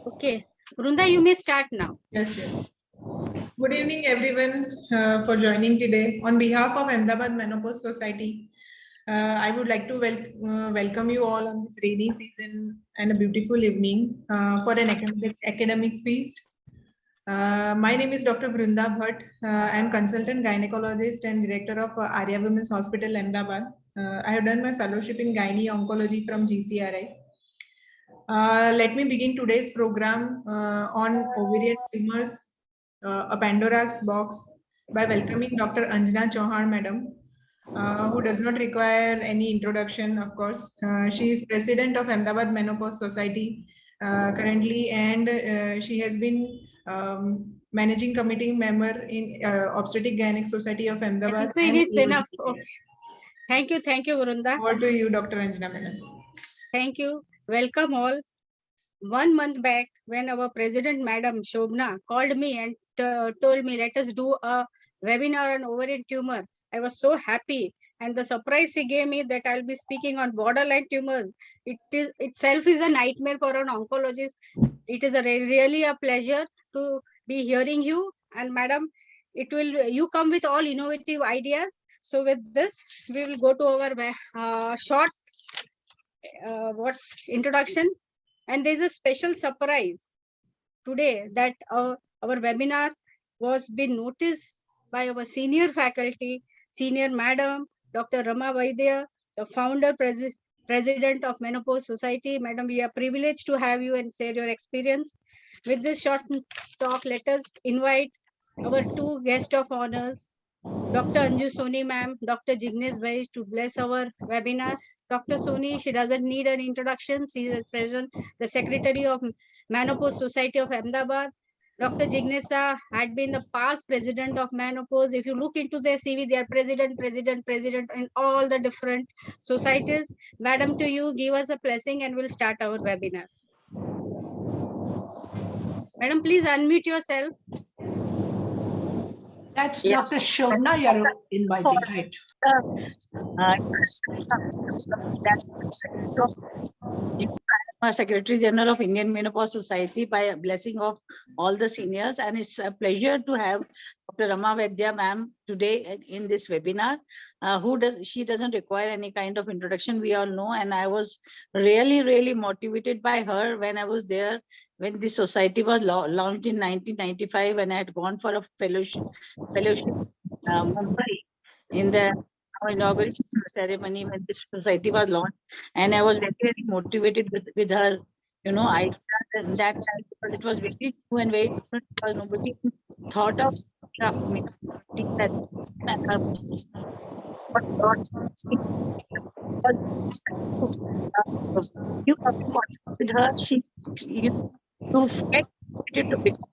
Okay, Vrunda, you may start now. Yes. Good evening, everyone, for joining today. On behalf of Ahmedabad Menopause Society, I would like to welcome you all on this rainy season and a beautiful evening for an academic feast. My name is Dr. Vrunda Bhatt. I am consultant gynecologist and director of Arya Women's Hospital, Ahmedabad. I have done my fellowship in gynae oncology from GCRI. Let me begin today's program on ovarian tumors, a Pandora's box, by welcoming Dr. Anjana Chauhan, madam, who does not require any introduction, of course. She is president of Ahmedabad Menopause Society currently, and she has been managing committee member in Obstetric Gynec Society of Ahmedabad. I think it's enough. Okay. Thank you, Vrunda. Over to you, Dr. Anjana, madam. Thank you. Welcome all. 1 month back, when our president, Madam Shobna, called me and told me, let us do a webinar on ovarian tumor, I was so happy. And the surprise he gave me that I'll be speaking on borderline tumors. It is itself is a nightmare for an oncologist. It is really a pleasure to be hearing you. And Madam, you come with all innovative ideas. So with this, we will go to our short introduction. And there's a special surprise today that our webinar was been noticed by our senior faculty, senior madam, Dr. Rama Vaidya, the founder, president of Menopause Society. Madam, we are privileged to have you and share your experience. With this short talk, let us invite our two guests of honors, Dr. Anju Soni ma'am, Dr. Jignesh Bhai, to bless our webinar. Dr. Soni, she doesn't need an introduction. She is present, the Secretary of Menopause Society of Ahmedabad. Dr. Jignesh had been the past president of Menopause. If you look into their CV, they are president in all the different societies. Madam, to you, give us a blessing and we'll start our webinar. Madam, please unmute yourself. That's Dr. Shobna you're inviting, right? Secretary General of Indian Menopause Society by a blessing of all the seniors, and it's a pleasure to have Dr. Rama Vaidya ma'am today in this webinar. She doesn't require any kind of introduction, we all know, and I was really motivated by her when I was there when the society was launched in 1995, when I had gone for a fellowship Mumbai in the inauguration ceremony when this society was launched, and I was very motivated with her, ideas. And that time, because it was very new and very different, because nobody thought of me. You with her, she you get to become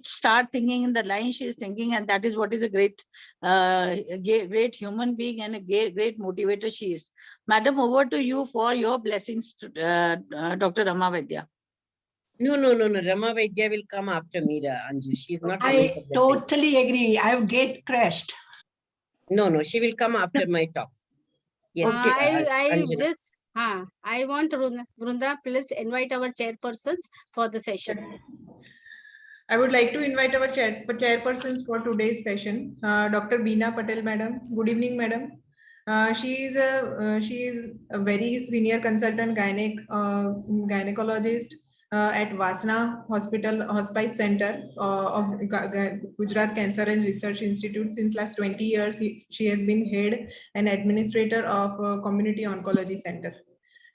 start thinking in the line she is thinking, and that is what is a great human being and a great motivator she is. Madam, over to you for your blessings, Dr. Rama Vaidya. No. Rama Vaidya will come after me, Anju. She's not. I totally agree. I will get crushed. No. She will come after my talk. Yes. Okay. I want Vrunda, please invite our chairpersons for the session. I would like to invite our chairpersons for today's session, Dr. Beena Patel, madam. Good evening, madam. She is a very senior consultant gynecologist at Vasna Hospice Center of Gujarat Cancer and Research Institute. Since last 20 years, she has been head and administrator of Community Oncology Center.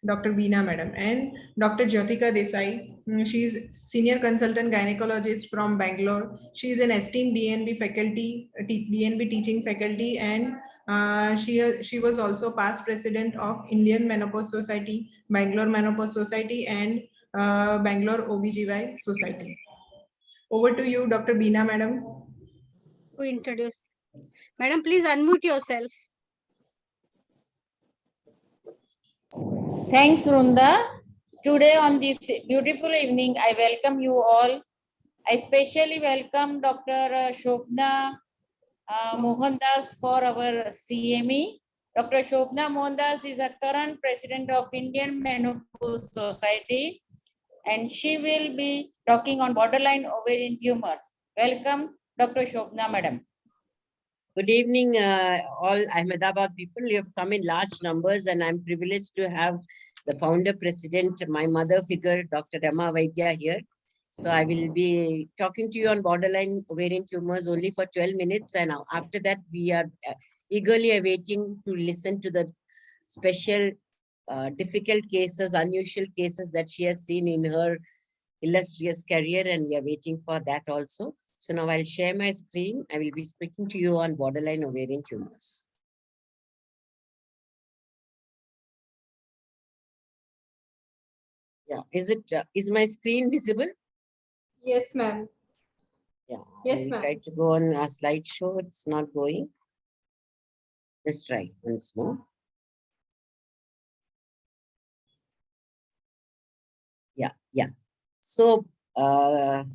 Dr. Beena madam, and Dr. Jyotika Desai. She is senior consultant gynecologist from Bangalore. She is an esteemed DNB faculty, DNB teaching faculty, and she was also past president of Indian Menopause Society, Bangalore Menopause Society, and Bangalore OBGY Society. Over to you, Dr. Beena madam. To introduce. Madam, please unmute yourself. Thanks, Vrunda. Today on this beautiful evening, I welcome you all. I especially welcome Dr. Shobna Mohandas for our CME Dr. Shobna Mohandas is a current president of Indian Menopause Society, and she will be talking on borderline ovarian tumors. Welcome, Dr. Shobna, madam. Good evening, all Ahmedabad people. You have come in large numbers, and I'm privileged to have the founder president, my mother figure, Dr. Rama Vaidya here. So I will be talking to you on borderline ovarian tumors only for 12 minutes. And after that, we are eagerly awaiting to listen to the special, difficult cases, unusual cases that she has seen in her illustrious career. And we are waiting for that also. So now I'll share my screen. I will be speaking to you on borderline ovarian tumors. Yeah, is my screen visible? Yes, ma'am. Yeah, Yes, I ma'am. tried to go on a slideshow. It's not going. Let's try once more. Yeah. So, I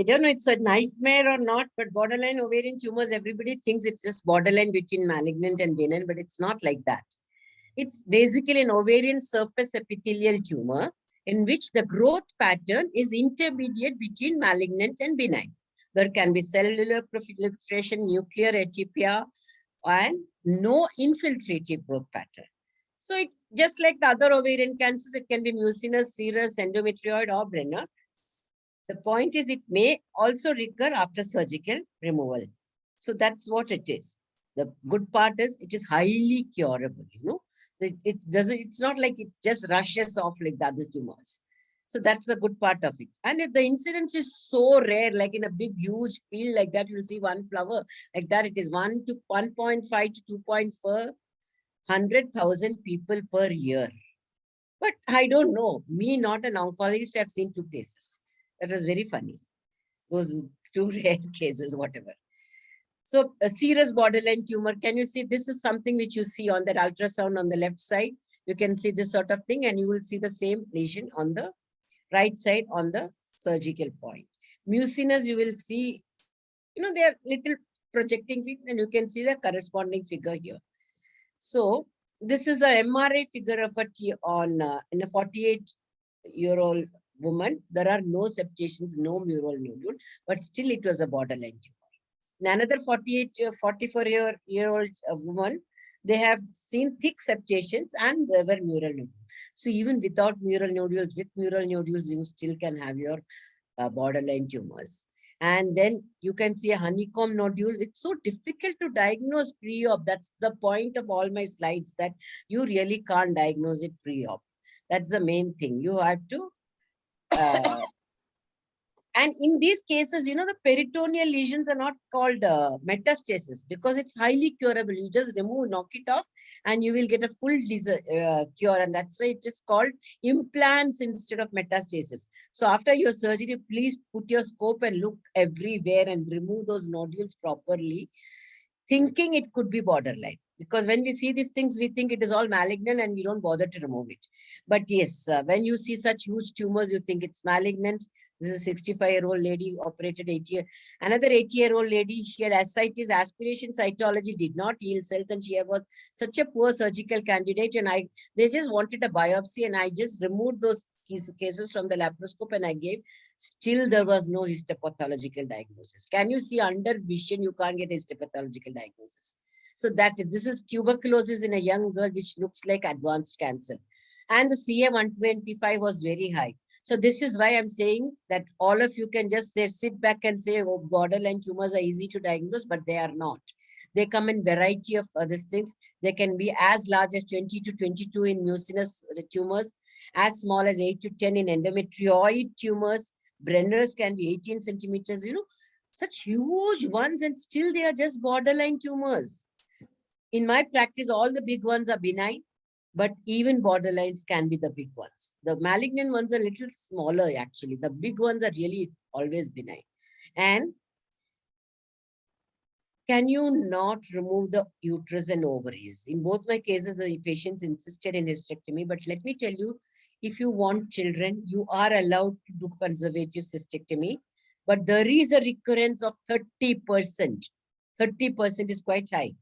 don't know it's a nightmare or not, but borderline ovarian tumors, everybody thinks it's just borderline between malignant and benign, but it's not like that. It's basically an ovarian surface epithelial tumor in which the growth pattern is intermediate between malignant and benign. There can be cellular proliferation, nuclear atypia, and no infiltrative growth pattern. So it just like the other ovarian cancers, it can be mucinous, serous, endometrioid, or Brenner. The point is it may also recur after surgical removal. So that's what it is. The good part is it is highly curable, it's not like it just rushes off like the other tumors. So that's the good part of it. And if the incidence is so rare, like in a big, huge field like that, you'll see one flower like that. It is 1 to 1.5 to 2.4 100,000 people per year. But I don't know. Me, not an oncologist, I've seen 2 cases. That was very funny. Those 2 rare cases, whatever. So a serous borderline tumor, can you see? This is something which you see on that ultrasound on the left side. You can see this sort of thing, and you will see the same lesion on the right side on the surgical point. Mucinous, you will see, they are little projecting feet, and you can see the corresponding figure here. So this is a MRI figure of in a 48-year-old woman. There are no septations, no mural nodule, but still it was a borderline tumor. In another 44-year-old woman, they have seen thick septations and there were mural nodules. So even without mural nodules, with mural nodules, you still can have your borderline tumors. And then you can see a honeycomb nodule. It's so difficult to diagnose pre-op. That's the point of all my slides, that you really can't diagnose it pre-op. That's the main thing. You have to and in these cases, the peritoneal lesions are not called metastasis because it's highly curable. You just knock it off, and you will get a full cure. And that's why it is called implants instead of metastasis. So after your surgery, please put your scope and look everywhere and remove those nodules properly, thinking it could be borderline. Because when we see these things, we think it is all malignant and we don't bother to remove it. But yes, when you see such huge tumors, you think it's malignant. This is a 65-year-old lady, operated 80 Another 80-year-old lady, she had ascites, aspiration cytology, did not yield cells, and she was such a poor surgical candidate. And they just wanted a biopsy, and I just removed those cases from the laparoscope and I gave. Still, there was no histopathological diagnosis. Can you see under vision, you can't get histopathological diagnosis. So this is tuberculosis in a young girl, which looks like advanced cancer. And the CA125 was very high. So this is why I'm saying that all of you can just sit back and say, oh, borderline tumors are easy to diagnose, but they are not. They come in variety of these things. They can be as large as 20 to 22 in mucinous tumors, as small as 8 to 10 in endometrioid tumors. Brenners can be 18 centimeters, such huge ones, and still they are just borderline tumors. In my practice, all the big ones are benign, but even borderlines can be the big ones. The malignant ones are a little smaller, actually. The big ones are really always benign. And can you not remove the uterus and ovaries? In both my cases, the patients insisted in hysterectomy, but let me tell you, if you want children, you are allowed to do conservative cystectomy, but there is a recurrence of 30%. 30% is quite high.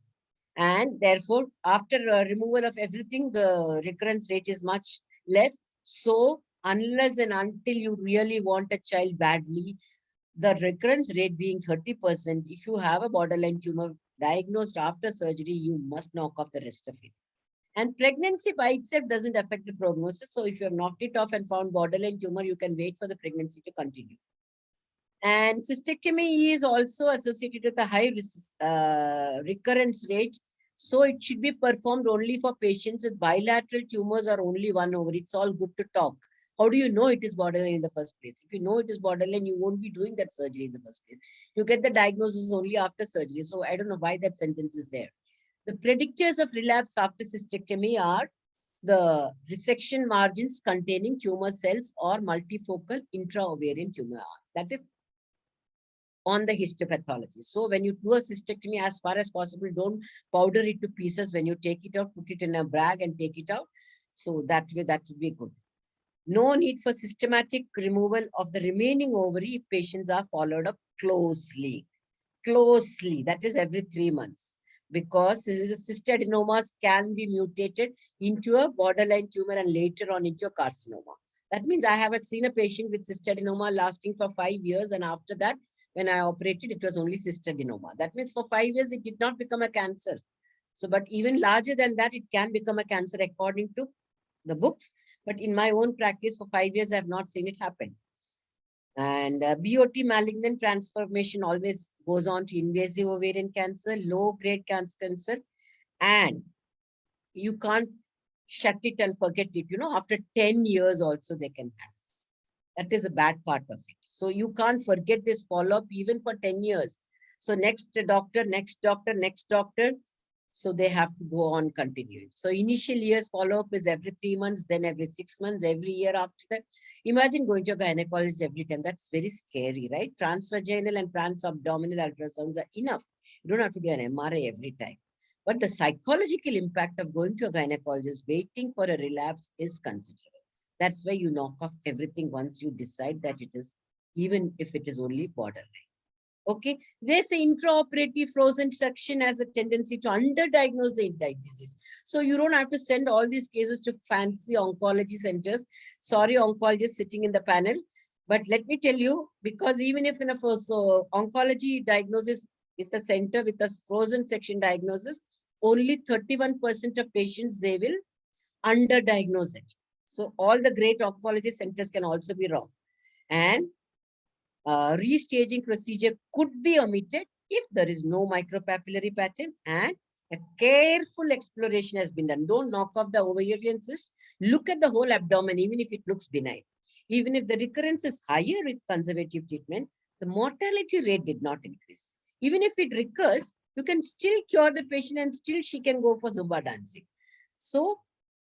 And therefore, after removal of everything, the recurrence rate is much less. So unless and until you really want a child badly, the recurrence rate being 30%, if you have a borderline tumor diagnosed after surgery, you must knock off the rest of it. And pregnancy by itself doesn't affect the prognosis. So if you have knocked it off and found borderline tumor, you can wait for the pregnancy to continue. And cystectomy is also associated with a high recurrence rate. So it should be performed only for patients with bilateral tumors or only one ovary. It's all good to talk. How do you know it is borderline in the first place? If you know it is borderline, you won't be doing that surgery in the first place. You get the diagnosis only after surgery. So I don't know why that sentence is there. The predictors of relapse after cystectomy are the resection margins containing tumor cells or multifocal intraovarian tumor. That is on the histopathology. So when you do a cystectomy, as far as possible, don't powder it to pieces. When you take it out, put it in a bag and take it out. So that way, that would be good. No need for systematic removal of the remaining ovary if patients are followed up closely. Closely, that is every 3 months. Because cystadenomas can be mutated into a borderline tumor and later on into a carcinoma. That means I have seen a patient with cystadenoma lasting for 5 years, and after that, when I operated, it was only cystadenoma. That means for 5 years, it did not become a cancer. So, but even larger than that, it can become a cancer according to the books. But in my own practice, for 5 years, I have not seen it happen. And BOT malignant transformation always goes on to invasive ovarian cancer, low-grade cancer, and you can't shut it and forget it. You know, after 10 years also they can have. That is a bad part of it. So you can't forget this follow-up even for 10 years. So next doctor, next doctor, next doctor. So they have to go on continuing. So initial years follow-up is every 3 months, then every 6 months, every year after that. Imagine going to a gynecologist every time. That's very scary, right? Transvaginal and transabdominal ultrasounds are enough. You don't have to do an MRI every time. But the psychological impact of going to a gynecologist, waiting for a relapse is considerable. That's why you knock off everything once you decide that it is, even if it is only borderline. Okay, there's an intraoperative frozen section has a tendency to underdiagnose the disease. So you don't have to send all these cases to fancy oncology centers. Sorry, oncologists sitting in the panel. But let me tell you, because even if in a oncology diagnosis with a center with a frozen section diagnosis, only 31% of patients, they will underdiagnose it. So all the great oncology centers can also be wrong. And restaging procedure could be omitted if there is no micropapillary pattern and a careful exploration has been done. Don't knock off the ovarian cyst. Look at the whole abdomen, even if it looks benign. Even if the recurrence is higher with conservative treatment, the mortality rate did not increase. Even if it recurs, you can still cure the patient and still she can go for Zumba dancing. So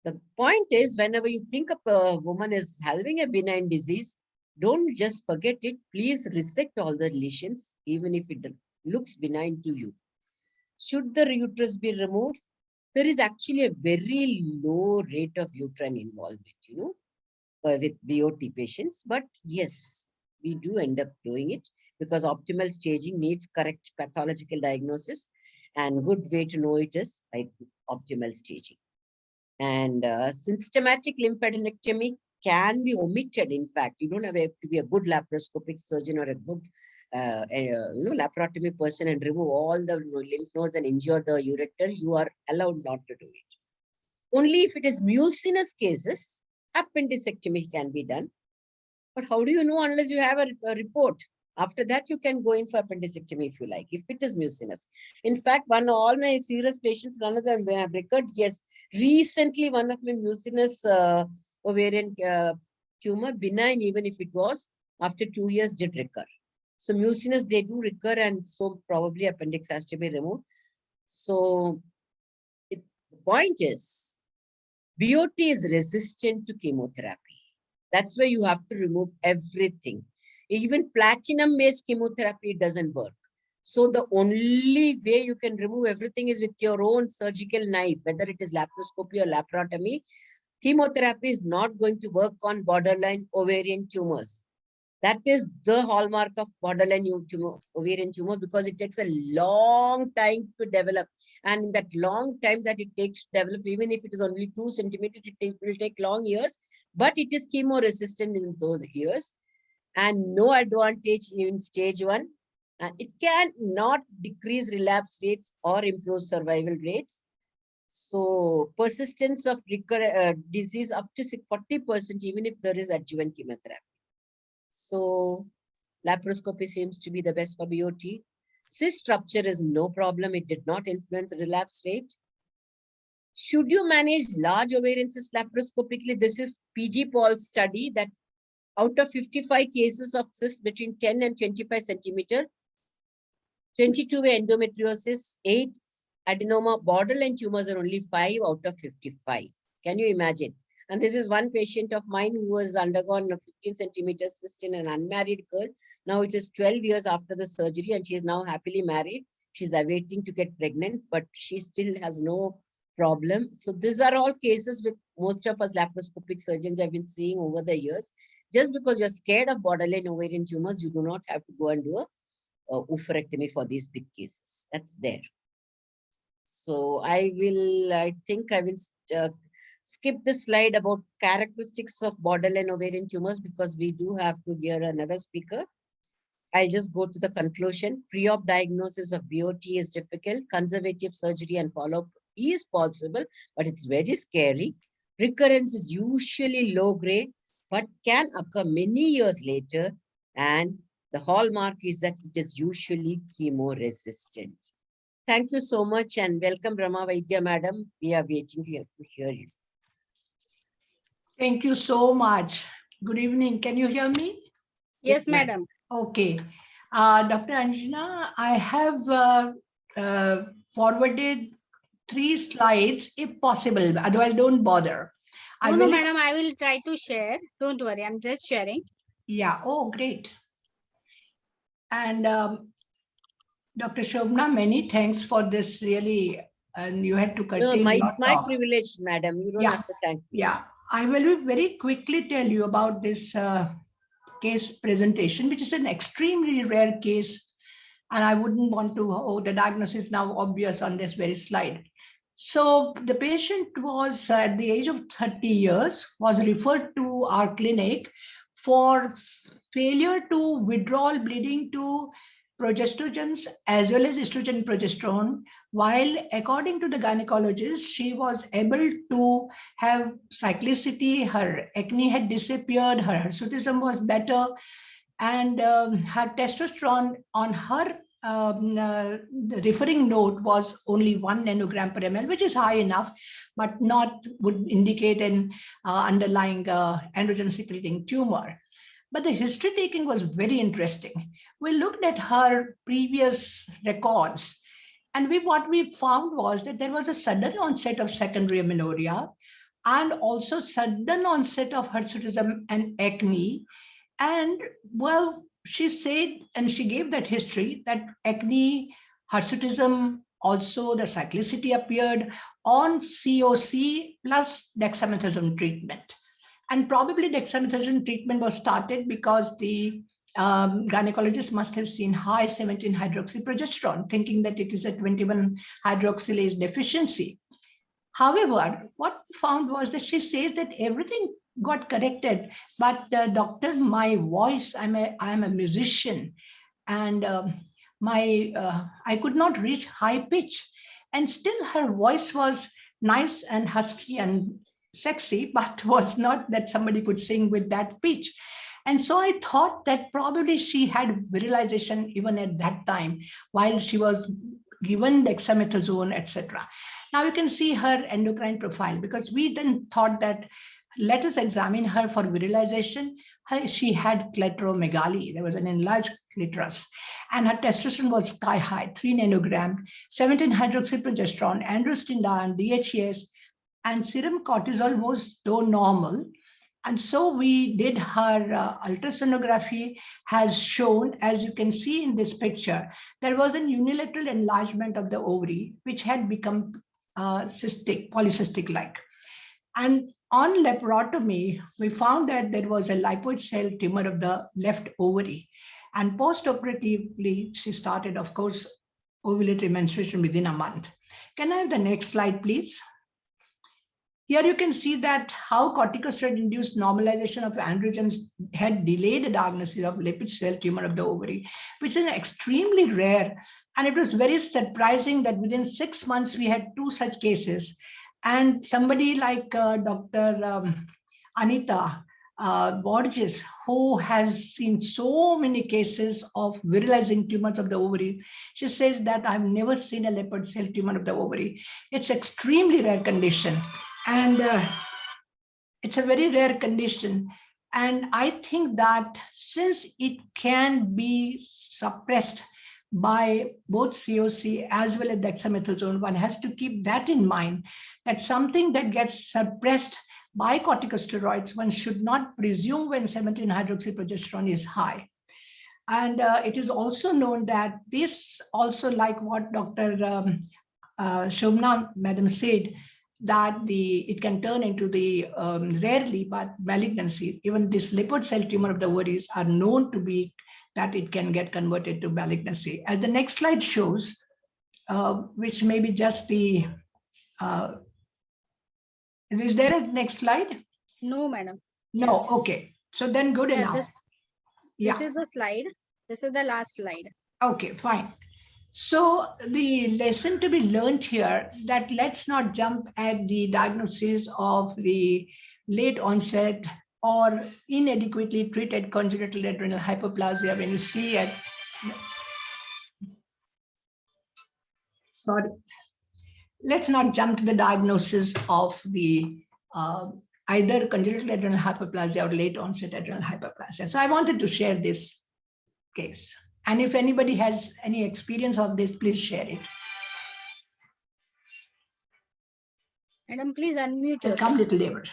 the point is, whenever you think of a woman is having a benign disease, don't just forget it. Please resect all the lesions, even if it looks benign to you. Should the uterus be removed? There is actually a very low rate of uterine involvement, you know, with BOT patients. But yes, we do end up doing it because optimal staging needs correct pathological diagnosis, and good way to know it is by optimal staging. And systematic lymphadenectomy can be omitted. In fact, you don't have to be a good laparoscopic surgeon or a good laparotomy person and remove all the lymph nodes and injure the ureter. You are allowed not to do it. Only if it is mucinous cases, appendicectomy can be done. But how do you know unless you have a report? After that, you can go in for appendicectomy if you like, if it is mucinous. In fact, all my serious patients, none of them have recurred. Yes, recently one of my mucinous ovarian tumor, benign even if it was, after 2 years did recur. So mucinous, they do recur, and so probably appendix has to be removed. So the point is, BOT is resistant to chemotherapy. That's why you have to remove everything. Even platinum-based chemotherapy doesn't work. So the only way you can remove everything is with your own surgical knife, whether it is laparoscopy or laparotomy. Chemotherapy is not going to work on borderline ovarian tumors. That is the hallmark of borderline tumor, ovarian tumor, because it takes a long time to develop. And in that long time that it takes to develop, even if it is only 2 centimeters, it will take long years, but it is chemo resistant in those years, and no advantage in stage 1. And it can not decrease relapse rates or improve survival rates. So persistence of disease up to 40%, even if there is adjuvant chemotherapy. So laparoscopy seems to be the best for BOT. Cyst rupture is no problem. It did not influence relapse rate. Should you manage large ovarian cysts laparoscopically? This is PG Paul's study that out of 55 cases of cysts between 10 and 25 centimeter, 22 were endometriosis, 8 adenoma borderline tumors, are only 5 out of 55. Can you imagine? And this is one patient of mine who has undergone a 15 centimeter cyst in an unmarried girl. Now it is 12 years after the surgery and she is now happily married. She's awaiting to get pregnant, but she still has no problem. So these are all cases with most of us laparoscopic surgeons have been seeing over the years. Just because you're scared of borderline ovarian tumors, you do not have to go and do a oophorectomy for these big cases. That's there. So I think I will skip this slide about characteristics of borderline ovarian tumors because we do have to hear another speaker. I'll just go to the conclusion. Pre-op diagnosis of BOT is difficult. Conservative surgery and follow-up is possible, but it's very scary. Recurrence is usually low grade, but can occur many years later. And the hallmark is that it is usually chemo resistant. Thank you so much and welcome Rama Vaidya madam. We are waiting here to hear you. Thank you so much. Good evening. Can you hear me? Yes, madam. Okay. Dr. Anjana, I have forwarded 3 slides if possible. Otherwise, don't bother. No, madam, I will try to share. Don't worry, I'm just sharing. Yeah. Oh, great. And Dr. Shobna, many thanks for this really, and you had to curtail it's my privilege, madam. You don't have to thank me. Yeah, I will very quickly tell you about this case presentation, which is an extremely rare case. And I wouldn't want to, the diagnosis now obvious on this very slide. So the patient was at the age of 30 years, was referred to our clinic for failure to withdrawal bleeding to progestogens as well as estrogen progesterone, while according to the gynecologist, she was able to have cyclicity, her acne had disappeared, her hirsutism was better, and her testosterone on her the referring note was only 1 nanogram per ml, which is high enough, but not would indicate an underlying androgen secreting tumor. But the history taking was very interesting. We looked at her previous records, and what we found was that there was a sudden onset of secondary amenorrhea and also sudden onset of hirsutism and acne. And well, she said, and she gave that history, that acne, hirsutism, also the cyclicity appeared on COC plus dexamethasone treatment. And probably dexamethasone treatment was started because the gynecologist must have seen high 17-hydroxyprogesterone, thinking that it is a 21-hydroxylase deficiency. However, what we found was that she says that everything got corrected, but doctor, my voice, I'm a musician, and I could not reach high pitch, and still her voice was nice and husky and sexy, but was not that somebody could sing with that pitch. And so I thought that probably she had virilization even at that time while she was given dexamethasone, etc. Now you can see her endocrine profile, because we then thought that let us examine her for virilization. She had clitoromegaly. There was an enlarged clitoris, and her testosterone was sky high, 3 nanogram, 17-hydroxyprogesterone, androstenedione, DHEAS, and serum cortisol was though normal. And so we did her ultrasonography, has shown, as you can see in this picture, there was a unilateral enlargement of the ovary, which had become cystic, polycystic-like. And on laparotomy, we found that there was a lipoid cell tumor of the left ovary. And post-operatively, she started, of course, ovulatory menstruation within a month. Can I have the next slide, please? Here you can see that how corticosteroid-induced normalization of androgens had delayed the diagnosis of lipoid cell tumor of the ovary, which is extremely rare. And it was very surprising that within 6 months, we had 2 such cases. And somebody like Dr. Anita Borges, who has seen so many cases of virilizing tumors of the ovary, she says that I've never seen a lipoid cell tumor of the ovary. It's extremely rare condition. And it's a very rare condition. And I think that since it can be suppressed by both COC as well as dexamethasone, one has to keep that in mind, that something that gets suppressed by corticosteroids, one should not presume when 17-hydroxyprogesterone is high. And it is also known that this also, like what Dr. Shobna Madam said, that it can turn into the rarely but malignancy. Even this lipoid cell tumor of the ovaries are known to be that it can get converted to malignancy. As the next slide shows, which may be just the, is there a next slide? No, madam. No, okay. So then good enough. This is the slide. This is the last slide. Okay, fine. So the lesson to be learned here, that let's not jump at the diagnosis of the late onset or inadequately treated congenital adrenal hyperplasia when you see it. Sorry. Let's not jump to the diagnosis of the either congenital adrenal hyperplasia or late onset adrenal hyperplasia. So I wanted to share this case. And if anybody has any experience of this, please share it. Madam, please unmute yourself. Come, little David.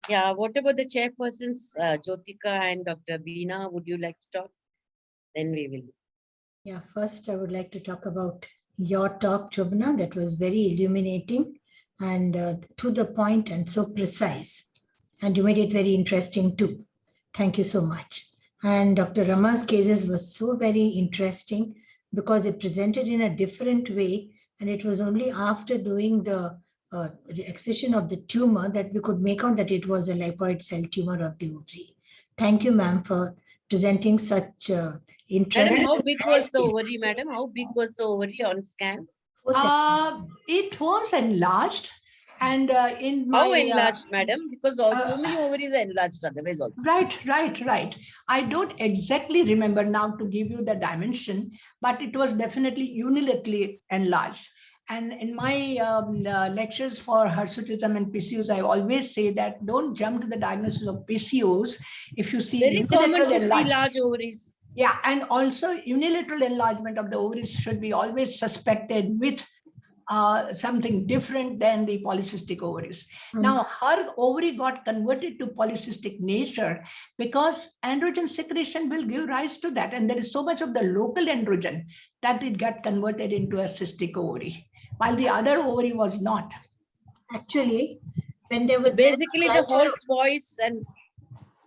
Yeah, what about the chairpersons, Jyotika and Dr. Beena? Would you like to talk? Then we will. Yeah, first I would like to talk about your talk, Shobna. That was very illuminating and to the point and so precise. And you made it very interesting too. Thank you so much. And Dr. Rama's cases was so very interesting because it presented in a different way. And it was only after doing the excision of the tumor that we could make out that it was a lipoid cell tumor of the ovary. Thank you, ma'am, for presenting such interesting. Madam, how big was the ovary, madam? How big was the ovary on scan? It was enlarged. And in my... How enlarged, madam? Because so many ovaries are enlarged otherwise also. Right. I don't exactly remember now to give you the dimension, but it was definitely unilaterally enlarged. And in my lectures for hirsutism and PCOS, I always say that don't jump to the diagnosis of PCOS if you see very common to see enlargement. Large ovaries. Yeah, and also unilateral enlargement of the ovaries should be always suspected with something different than the polycystic ovaries. Now, her ovary got converted to polycystic nature because androgen secretion will give rise to that. And there is so much of the local androgen that it got converted into a cystic ovary, while the other ovary was not. Actually, when there was basically the hoarse voice and...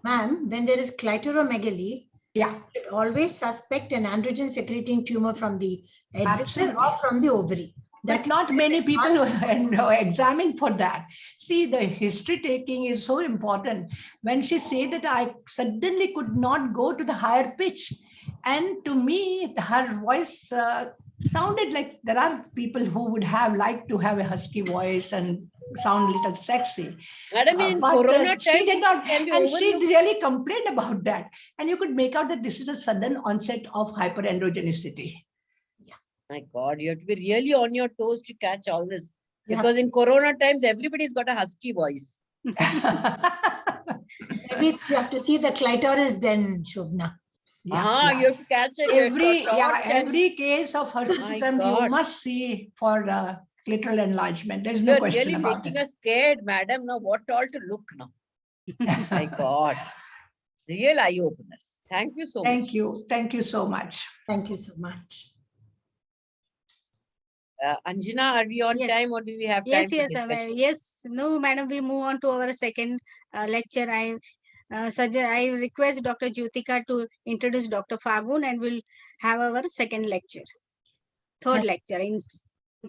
Ma'am, when there is clitoromegaly, yeah, you always suspect an androgen secreting tumor from the adrenal or from the ovary. But not many people examine for that. See, the history taking is so important. When she said that I suddenly could not go to the higher pitch. And to me, her voice sounded like there are people who would have liked to have a husky voice and sound a little sexy. Madam, in but corona she did not, and she overlooked. really complained about that. And you could make out that this is a sudden onset of hyperandrogenicity. My God, you have to be really on your toes to catch all this. Because in corona times, everybody's got a husky voice. Maybe you have to see the clitoris then, Shobna. You have to catch it. Every case of hirsutism you must see for clitoral enlargement. There's no question about it. You're really making us scared, madam. Now, what all to look now? My God. Real eye-opener. Thank you so much. Thank you. Thank you so much. Thank you so much. Anjana, are we on Yes. time or do we have time Yes, for yes, discussion? yes. No, madam, we move on to our second lecture. I request Dr. Jyotika to introduce Dr. Fagun and we'll have our second lecture, third lecture.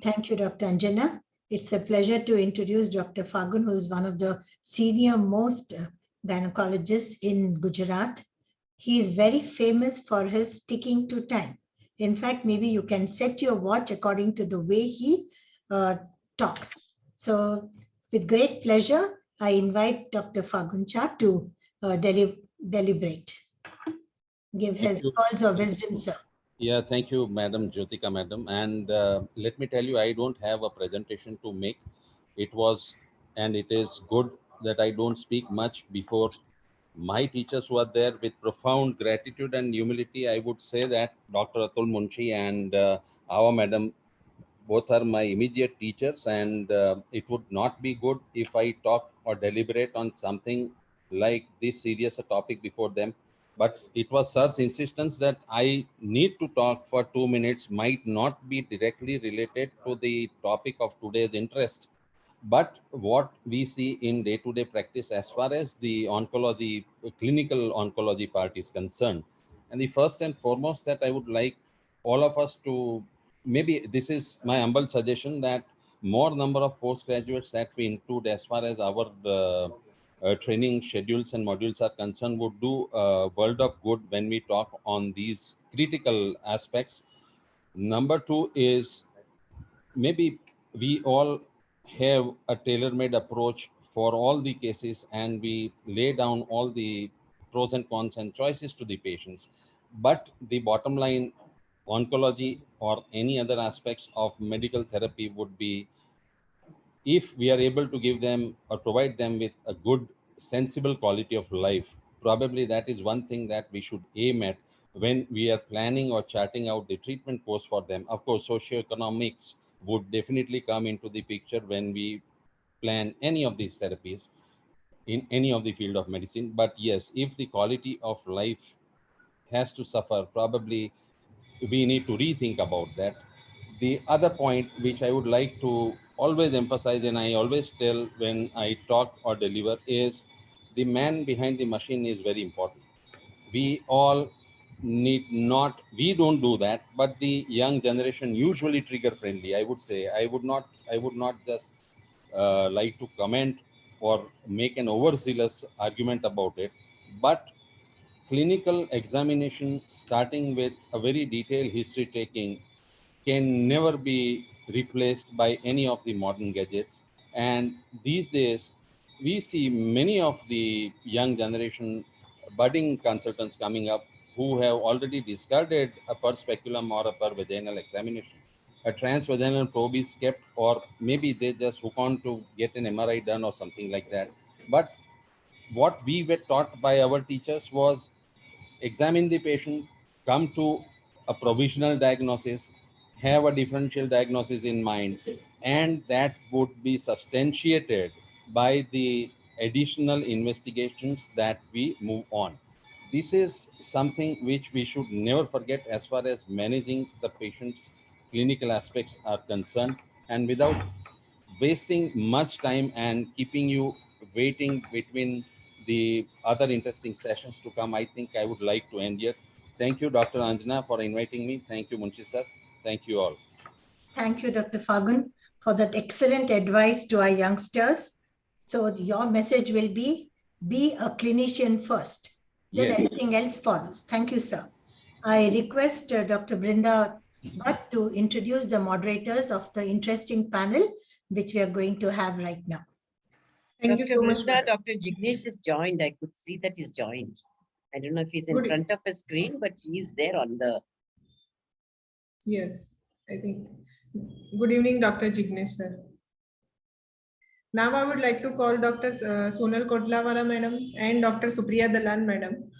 Thank you, Dr. Anjana. It's a pleasure to introduce Dr. Fagun, who is one of the senior most gynecologists in Gujarat. He is very famous for his sticking to time. In fact, maybe you can set your watch according to the way he talks. So with great pleasure, I invite Dr. Faguncha to deliberate, give Thank his you. pearls of wisdom, sir. Yeah, thank you, Madam Jyotika, Madam. And let me tell you, I don't have a presentation to make. It was, and it is good that I don't speak much before my teachers who are there. With profound gratitude and humility, I would say that Dr. Atul Munshi and our Madam, both are my immediate teachers, and it would not be good if I talk or deliberate on something like this serious a topic before them. But it was sir's insistence that I need to talk for 2 minutes, might not be directly related to the topic of today's interest, but what we see in day-to-day practice as far as the oncology, clinical oncology part is concerned. And the first and foremost that I would like all of us to, maybe this is my humble suggestion, that more number of postgraduates that we include as far as our training schedules and modules are concerned would do a world of good when we talk on these critical aspects. Number two is, maybe we all have a tailor-made approach for all the cases and we lay down all the pros and cons and choices to the patients, but the bottom line, oncology or any other aspects of medical therapy would be, if we are able to give them or provide them with a good sensible quality of life, probably that is one thing that we should aim at when we are planning or charting out the treatment course for them. Of course, socioeconomics would definitely come into the picture when we plan any of these therapies in any of the field of medicine. But yes, if the quality of life has to suffer, probably we need to rethink about that. The other point which I would like to always emphasize, and I always tell when I talk or deliver, is the man behind the machine is very important. We all need not, we don't do that, but the young generation usually trigger friendly, I would say. I would not just like to comment or make an overzealous argument about it, but clinical examination starting with a very detailed history taking can never be replaced by any of the modern gadgets. And these days, we see many of the young generation budding consultants coming up who have already discarded a per speculum or a per vaginal examination. A transvaginal probe is kept, or maybe they just hook on to get an MRI done or something like that. But what we were taught by our teachers was examine the patient, come to a provisional diagnosis, have a differential diagnosis in mind, and that would be substantiated by the additional investigations that we move on. This is something which we should never forget as far as managing the patient's clinical aspects are concerned. And without wasting much time and keeping you waiting between the other interesting sessions to come, I think I would like to end here. Thank you, Dr. Anjana, for inviting me. Thank you, Munshi sir. Thank you all. Thank you, Dr. Fagun, for that excellent advice to our youngsters. So your message will be a clinician first, then Yes. everything else follows. Thank you, sir. I request Dr. Brinda Bhatt to introduce the moderators of the interesting panel, which we are going to have right now. Thank you Dr. so much, Brinda, madam. Dr. Jignesh is joined. I could see that he's joined. I don't know if he's in Good. front of a screen, but he's there on the. Yes, I think. Good evening, Dr. Jignesh sir. Now I would like to call Dr. Sonal Kotlawala madam and Dr. Supriya Dalan madam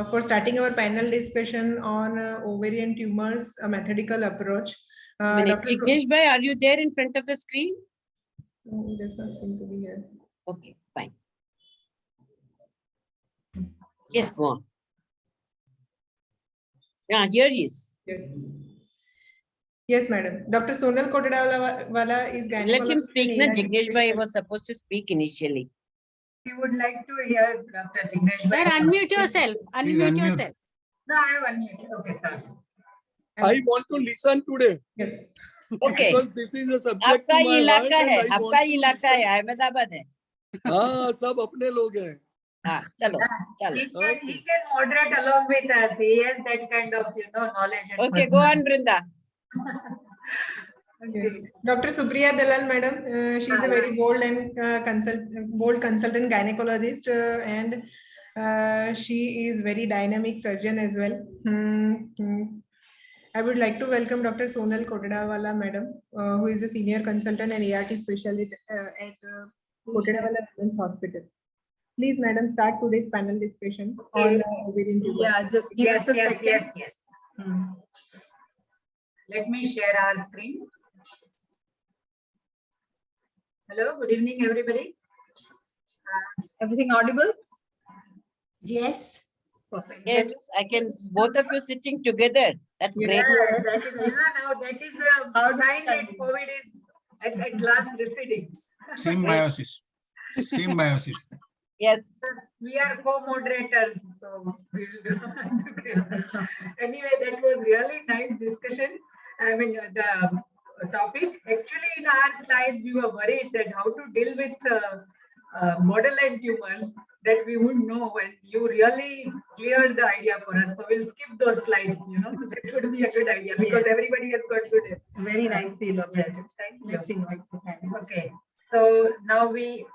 for starting our panel discussion on ovarian tumors, a methodical approach. Jignesh bhai, are you there in front of the screen? No, he does not seem to be here. Okay, fine. Yes, go on. Yeah, here he is. Yes. Yes, madam. Dr. Sonal Kodadawala is Let him gynecologist speak. and Na ART Jignesh Bhai specialist. was supposed to speak initially. We would like to hear Dr. Jignesh Sir, Bhai. unmute yourself. Please Unmute unmute. yourself. No, I have unmuted. Okay, sir. I want to listen today Yes. Okay. because this is a subject आपका to my heart इलाका and है, I want आपका to इलाका है, listen. Ahmedabad है. हाँ, सब अपने लोग हैं. हाँ, चलो, चलो. He can moderate along with us. He has that kind of, knowledge. And Okay, go on, Brinda. Yes. Dr. Supriya Dalal, madam, she is a very bold and bold consultant gynecologist, and she is very dynamic surgeon as well. I would like to welcome Dr. Sonal Kodadawala, madam, who is a senior consultant and ART specialist at Kodadawala Women's Hospital. Please, madam, start today's panel discussion on ovarian tumor. Yeah, just yes. Let me share our screen. Hello, good evening, everybody. Everything audible? Yes. Perfect. Yes, I can. Both of you sitting together. That's great. Yeah, that is, now that is the sign that COVID is at last receding. Symbiosis. Symbiosis. Yes. We are co-moderators, so we will do together. Anyway, that was really nice discussion. I mean, the topic. Actually, in our slides, we were worried that how to deal with borderline tumors that we would know, and you really cleared the idea for us. So we'll skip those slides. That would be a good idea because everybody has got good. Very nicely elaborated. Yes, thank you. Let's invite the panelists. Okay, so now we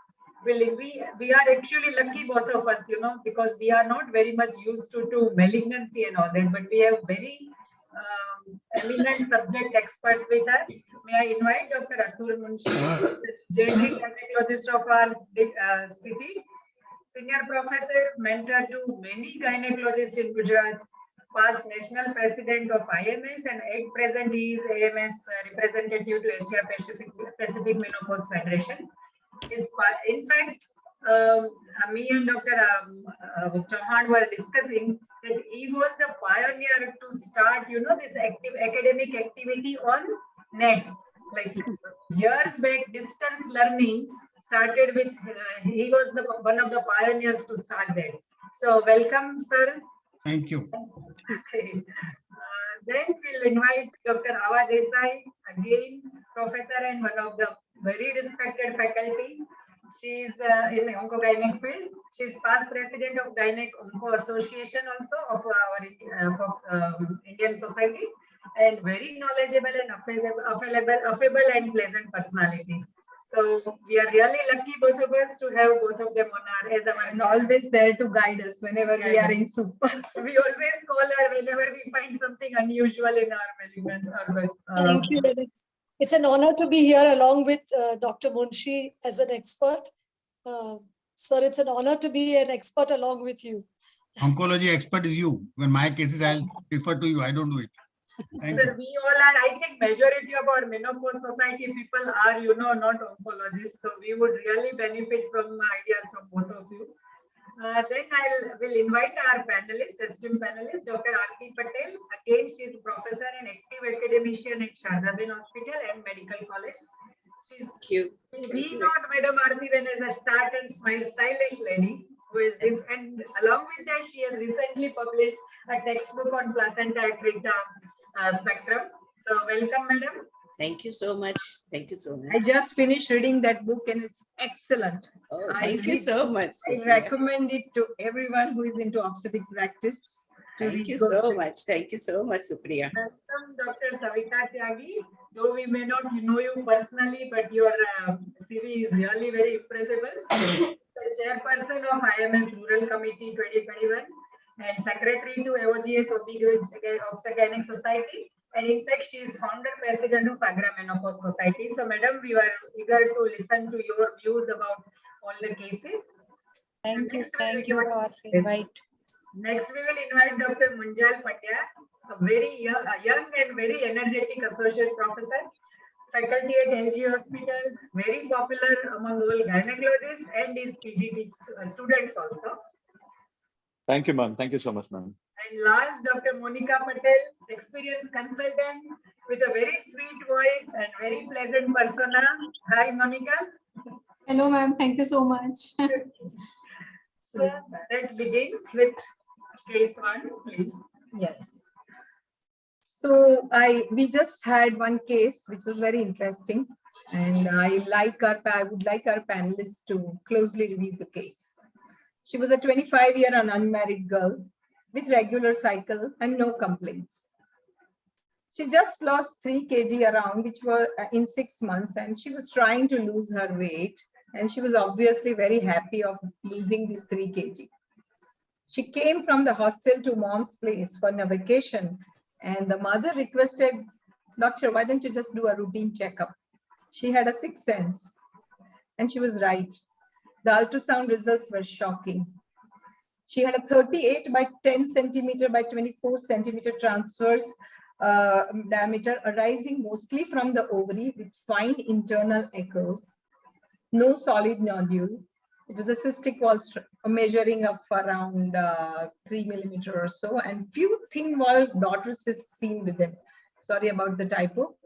are actually lucky, both of us, because we are not very much used to malignancy and all that, but we have very eminent subject experts with us. May I invite Dr. Atul Munshi, geriatric gynecologist of our city, senior professor, mentor to many gynecologists in Gujarat, past national president of IMS, and at present he is AMS representative to Asia Pacific Menopause Federation. In fact, me and Dr. Chauhan were discussing that he was the pioneer to start, this academic activity on net. Like years back, distance learning started with, he was one of the pioneers to start that. So welcome, sir. Thank you. Okay. Then we'll invite Dr. Ava Desai, again, professor and one of the very respected faculty. She's in the onco-gynec field. She's past president of Gynec Onco Association also of our Indian Society, and very knowledgeable and affable and pleasant personality. So we are really lucky, both of us, to have both of them on our And always there to guide us whenever we are in soup. We always call her whenever we find something unusual in our malignant. Thank you. It's an honor to be here along with Dr. Munshi as an expert. Sir, it's an honor to be an expert along with you. Oncology expert is you. When my cases, I'll refer to you. I don't do it. Thank you. We all are, I think majority of our menopause society people are, not oncologists. So we would really benefit from ideas from both of you. Then will invite our panelists, esteemed panelist, Dr. Aarti Patel. Again, she is professor and active academician at Ahmedabad Hospital and Medical College. She's we not Madam Aarti when as a start and stylish lady who is this, and along with that, she has recently published a textbook on placenta accreta spectrum. So welcome, madam. Thank you so much. Thank you so much. I just finished reading that book and it's excellent. Oh, thank you so much. I recommend it to everyone who is into obstetric practice. Thank you so much. Thank you so much, Supriya. Welcome, Dr. Savita Tyagi. Though we may not know you personally, but your CV is really very impressive. The chairperson of IMS Rural Committee 2021 and secretary to AOGS Obstetric Society. And in fact, she is founder president of Agra Menopause Society. So, madam, we were eager to listen to your views about all the cases. Thank you for our invite. Next, we will invite Dr. Munjal Pandya, a very young and very energetic associate professor, faculty at LG Hospital, very popular among all gynecologists and his PGT students also. Thank you, ma'am. Thank you so much, ma'am. And last, Dr. Monica Patel, experienced consultant with a very sweet voice and very pleasant persona. Hi, Monica. Hello, ma'am. Thank you so much. So that begins with case one, please. Yes. So we just had one case which was very interesting, and I would like our panelists to closely review the case. She was a 25-year unmarried girl with regular cycle and no complaints. She just lost 3 kg around, which were in 6 months, and she was trying to lose her weight, and she was obviously very happy of losing this 3 kg. She came from the hostel to mom's place for a vacation, and the mother requested, "Doctor, why don't you just do a routine checkup?" She had a sixth sense, and she was right. The ultrasound results were shocking. She had a 38 by 10 centimeter by 24 centimeter transverse diameter arising mostly from the ovary with fine internal echoes, no solid nodule. It was a cystic wall measuring up around 3 millimeter or so, and few thin wall daughter cysts seen within. Sorry about the typo.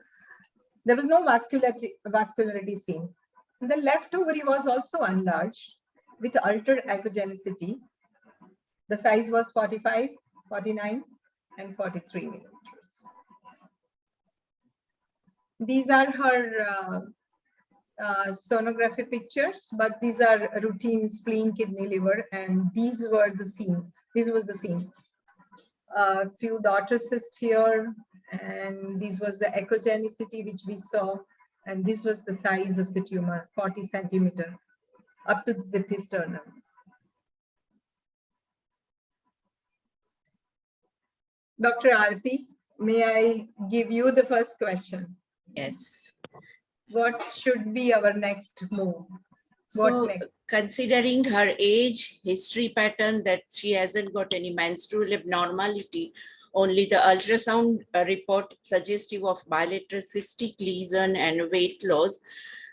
There was no vascularity seen. And the left ovary was also enlarged with altered echogenicity. The size was 45, 49, and 43 millimeters. These are her sonography pictures, but these are routine spleen, kidney, liver, and these were the scene. This was the scene. A few daughter cysts here, and this was the echogenicity which we saw, and this was the size of the tumor, 40 centimeter, up to the zipisternum. Dr. Arati, may I give you the first question? Yes. What should be our next move? So considering her age, history pattern, that she hasn't got any menstrual abnormality, only the ultrasound report suggestive of bilateral cystic lesion and weight loss,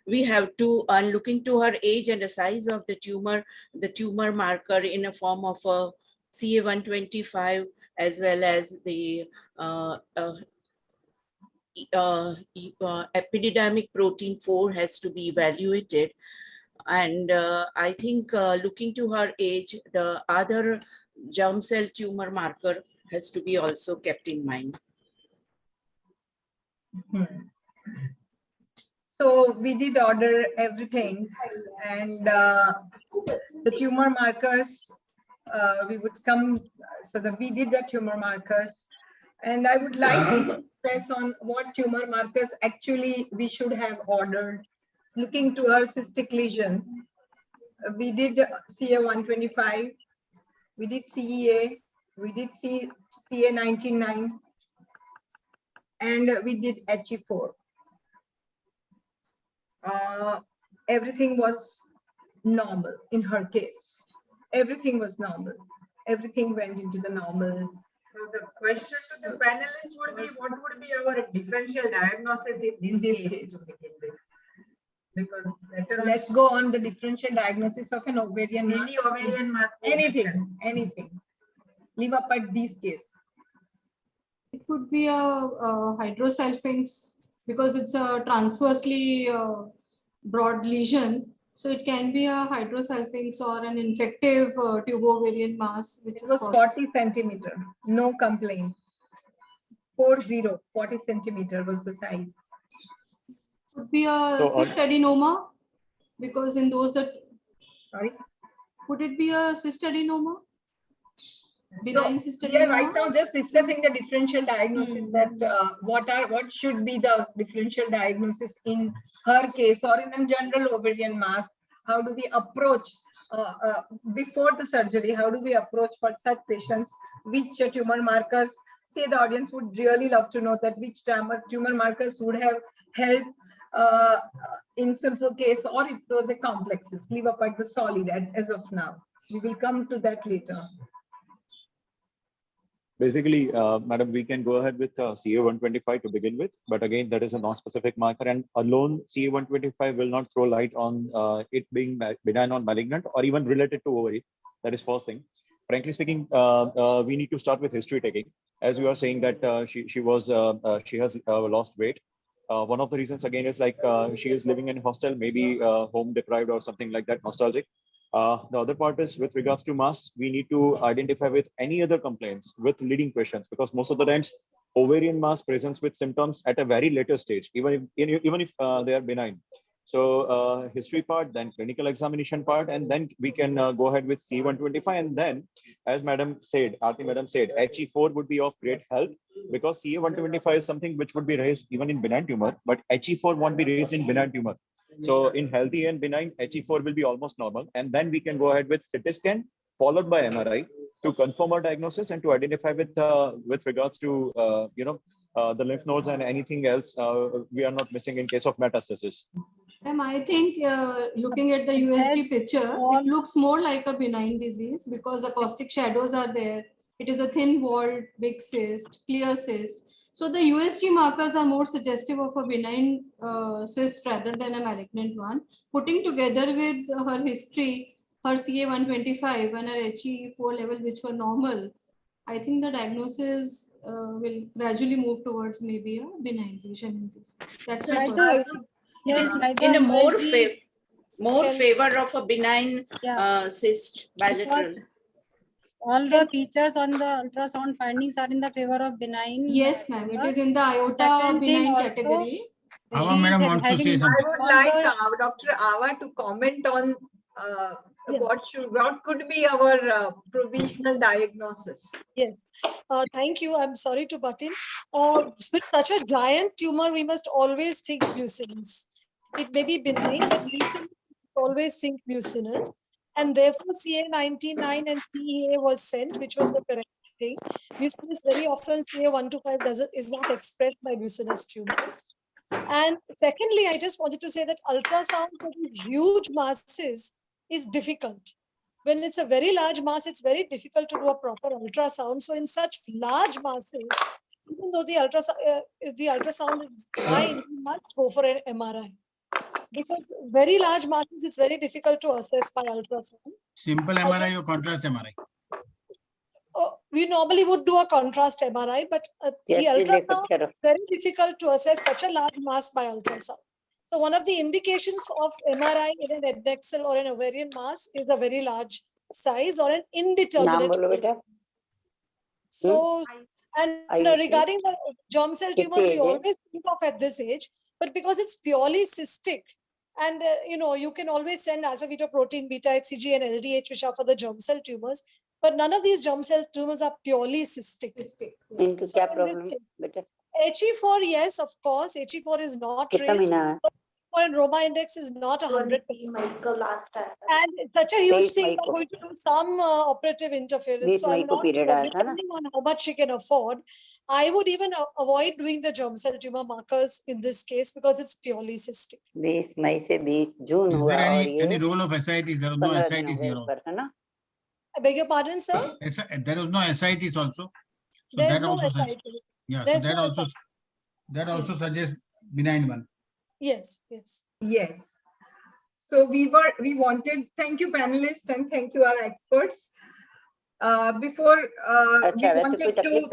we have to, looking to her age and the size of the tumor marker in a form of a CA-125, as well as the epididymic protein 4 has to be evaluated. And I think looking to her age, the other germ cell tumor marker has to be also kept in mind. So we did order everything, and the tumor markers, we would come, so that we did the tumor markers. And I would like to press on what tumor markers actually we should have ordered. Looking to her cystic lesion, we did CA-125, we did CEA, we did CA-19-9, and we did HE4. Everything was normal in her case. Everything was normal. Everything went into the normal. So the question to the panelists would be, what would be our differential diagnosis in this case to begin with? Because let's go on the differential diagnosis of an ovarian mass. Any ovarian mass. Anything. Leave apart these cases. It could be a hydrosalpinx because it's a transversely broad lesion. So it can be a hydrosalpinx or an infective tubo-ovarian mass, which it was 40 centimeter, no complaint. 40 centimeter was the size. Could be a cyst adenoma, because in those that. Sorry? Could it be a cyst adenoma? So we are right now just discussing the differential diagnosis, that what should be the differential diagnosis in her case or in a general ovarian mass. How do we approach before the surgery? How do we approach for such patients? Which tumor markers? Say the audience would really love to know that which tumor markers would have helped in simple case, or if it was a complexes. Leave apart the solid as of now. We will come to that later. Basically, madam, we can go ahead with CA-125 to begin with, but again, that is a non-specific marker, and alone CA-125 will not throw light on it being benign or malignant or even related to ovary. That is first thing. frankly speaking, we need to start with history taking. As you are saying that she has lost weight. One of the reasons again is like she is living in hostel, maybe home deprived or something like that, nostalgic. The other part is with regards to mass, we need to identify with any other complaints with leading questions, because most of the times ovarian mass presents with symptoms at a very later stage, even if they are benign. So history part, then clinical examination part, and then we can go ahead with CA125. And then, as Madam said, Aarti Madam said, HE4 would be of great help, because CA125 is something which would be raised even in benign tumor, but HE4 won't be raised in benign tumor. So in healthy and benign, HE4 will be almost normal. And then we can go ahead with CT scan followed by MRI to confirm our diagnosis and to identify with regards to the lymph nodes and anything else we are not missing in case of metastasis. I think looking at the USG picture, it looks more like a benign disease because the caustic shadows are there. It is a thin walled big cyst, clear cyst. So the USG markers are more suggestive of a benign cyst rather than a malignant one. Putting together with her history, her CA125 and her HE4 level, which were normal, I think the diagnosis will gradually move towards maybe a benign lesion in this. That's my personal. It is in a more favor of a benign cyst bilateral. All the features on the ultrasound findings are in the favor of benign. Yes, ma'am. It is in the iota benign category. Awa madam wants to say something. I would like Dr. Awa to comment on what could be our provisional diagnosis. Yes. Thank you. I'm sorry to butt in. With such a giant tumor, we must always think mucinous. It may be benign, but we should always think mucinous. And therefore, CA99 and CEA was sent, which was the correct thing. Mucinous, very often CA125 is not expressed by mucinous tumors. And secondly, I just wanted to say that ultrasound for these huge masses is difficult. When it's a very large mass, it's very difficult to do a proper ultrasound. So in such large masses, even though the ultrasound is fine, we must go for an MRI. Because very large masses, it's very difficult to assess by ultrasound. Simple MRI or contrast MRI? We normally would do a contrast MRI, but the ultrasound is very difficult to assess such a large mass by ultrasound. So one of the indications of MRI in an adnexal or an ovarian mass is a very large size or an indeterminate. So, and regarding the germ cell tumors, we always think of at this age, but because it's purely cystic, and you can always send alpha fetoprotein, beta HCG, and LDH, which are for the germ cell tumors, but none of these germ cell tumors are purely cystic. HE4, yes, of course, HE4 is not raised. And Roma index is not 100%. And it's such a huge thing, we're going to do some operative interference. So I'm not depending on how much she can afford. I would even avoid doing the germ cell tumor markers in this case because it's purely cystic. Is there any role of ascites? There is no ascites here also. I beg your pardon, sir? There is no ascites also. So There's that no also ascites. yeah, so that also suggests benign one. Yes, yes. Yes. So we wanted, thank you panelists and thank you our experts. Before we wanted to,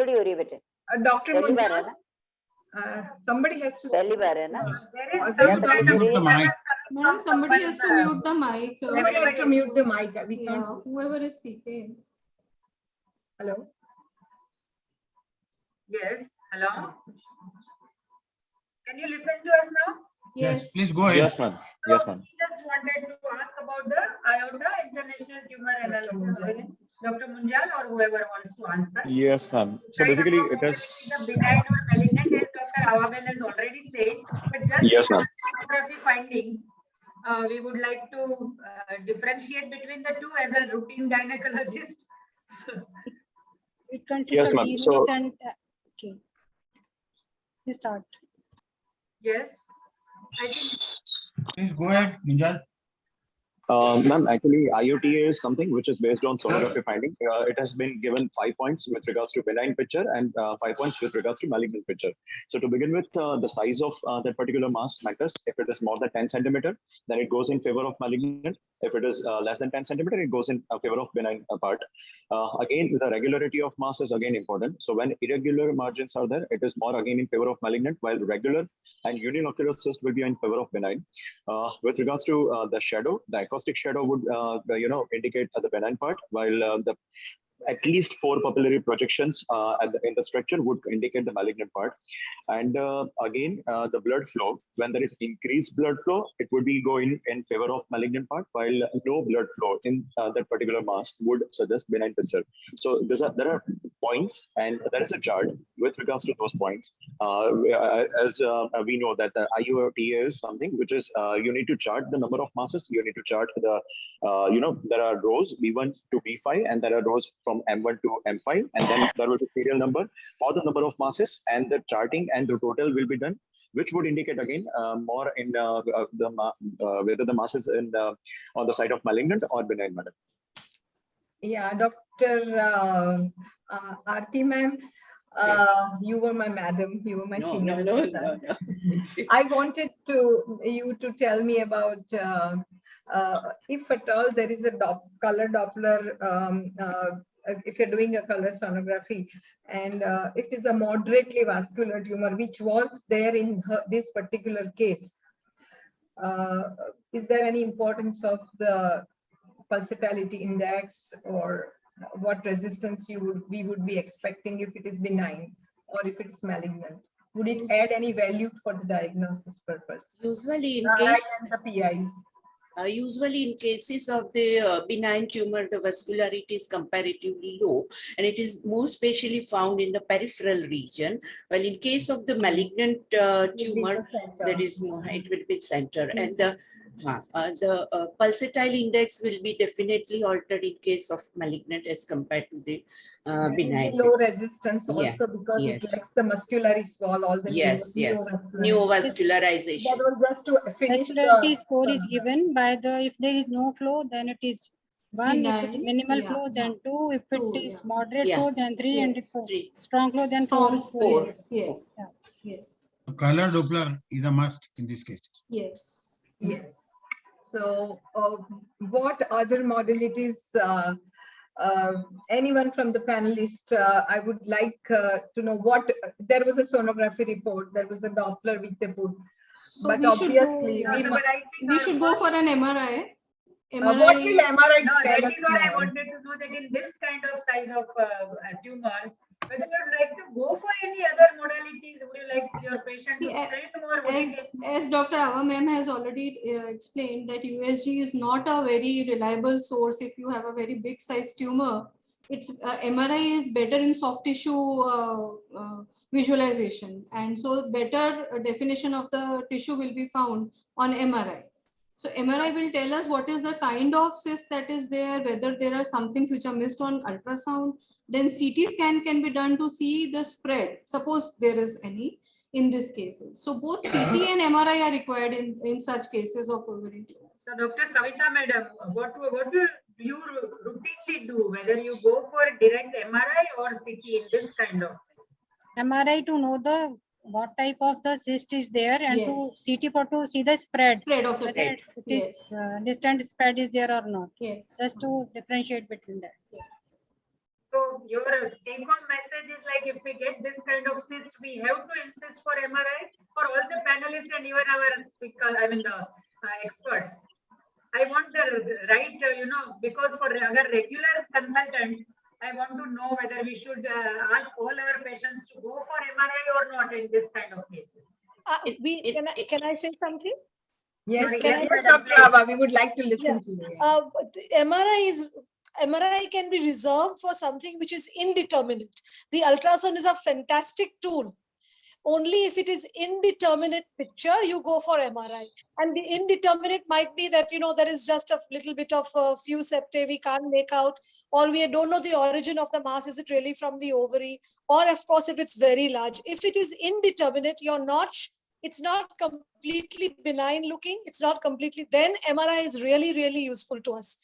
Dr. Munjal, somebody has to speak. Ma'am, somebody has to mute the mic. Somebody has to mute the mic. We can't. Whoever is speaking. Hello. Yes. Hello. Can you listen to us now? Yes, please go ahead. Yes, ma'am. Yes, ma'am. We just wanted to ask about the IOTA International Tumor Analysis. Dr. Munjal or whoever wants to answer. Yes, ma'am. So basically, it is the benign or malignant, as Dr. Awaben has already said, but just yes, ma'am. Sonography findings, we would like to differentiate between the two as a routine gynecologist. It consists Yes, of ma'am. DNA So- and okay. You start. Yes, I think. Please go ahead, Munjal. Ma'am, actually, IOTA is something which is based on sonography finding. It has been given 5 points with regards to benign picture and 5 points with regards to malignant picture. So to begin with, the size of that particular mass matters. If it is more than 10 centimeter, then it goes in favor of malignant. If it is less than 10 centimeter, it goes in favor of benign part. Again, the regularity of mass is again important. So when irregular margins are there, it is more again in favor of malignant, while regular and unilocular cyst will be in favor of benign. With regards to the shadow, the acoustic shadow would indicate the benign part, while the at least 4 papillary projections in the structure would indicate the malignant part. And again, the blood flow, when there is increased blood flow, it would be going in favor of malignant part, while no blood flow in that particular mass would suggest benign picture. So there are points, and there is a chart with regards to those points. As we know that the IUTA is something which is you need to chart the number of masses, you need to chart the, there are rows B1 to B5, and there are rows from M1 to M5, and then there will be serial number for the number of masses, and the charting and the total will be done, which would indicate again more in whether the mass is in on the side of malignant or benign matter. Yeah, Dr. Aarti ma'am, you were my madam, you were my senior. No. I wanted you to tell me about if at all there is a color Doppler, if you're doing a color sonography, and it is a moderately vascular tumor, which was there in this particular case. Is there any importance of the pulsatility index, or what resistance we would be expecting if it is benign or if it is malignant? Would it add any value for the diagnosis purpose? Usually in case the PI. Usually in cases of the benign tumor, the vascularity is comparatively low, and it is more specially found in the peripheral region. While in case of the malignant tumor, that is more, it will be center, and the pulsatile index will be definitely altered in case of malignant as compared to the benign. Low resistance also, because it lacks the muscularis wall, all the neovascularization. That was just to finish vascularity score is given by the, if there is no flow, then it is 1, if it is minimal flow, then 2, if it is moderate flow, then 3, and if strong flow, then 4 is 4. Yes. Color Doppler is a must in this case. Yes. So what other modalities, anyone from the panelists, I would like to know what, there was a sonography report, there was a Doppler which they put, So but we should obviously we should go for an MRI. What will MRI No, tell that us is what I now? wanted to know, that in this kind of size of tumor, whether you would like to go for any other modalities, would you like your patient to spread more? As Dr. Ava ma'am has already explained, that USG is not a very reliable source if you have a very big size tumor. It's MRI is better in soft tissue visualization, and so better definition of the tissue will be found on MRI. So MRI will tell us what is the kind of cyst that is there, whether there are some things which are missed on ultrasound. Then CT scan can be done to see the spread, suppose there is any in these cases. So both CT and MRI are required in such cases of ovarian tumors. So Dr. Savita madam, what do you routinely do, whether you go for direct MRI or CT in this kind of thing? MRI to know the what type of the cyst is there, and to CT for to see the spread of the whether it is distant spread is there or not. Just to differentiate between that. So your take-home message is like, if we get this kind of cyst, we have to insist for MRI for all the panelists and even our speaker, the experts. I want the right, because for other regular consultants, I want to know whether we should ask all our patients to go for MRI or not in this kind of cases. Can I say something? Yes, Can we would like to listen to you. MRI can be reserved for something which is indeterminate. The ultrasound is a fantastic tool. Only if it is indeterminate picture, you go for MRI. And the indeterminate might be that, there is just a little bit of a few septae we can't make out, or we don't know the origin of the mass. Is it really from the ovary? Or of course, if it's very large. If it is indeterminate, you're not it's not completely benign looking, it's not completely, then MRI is really, really useful to us.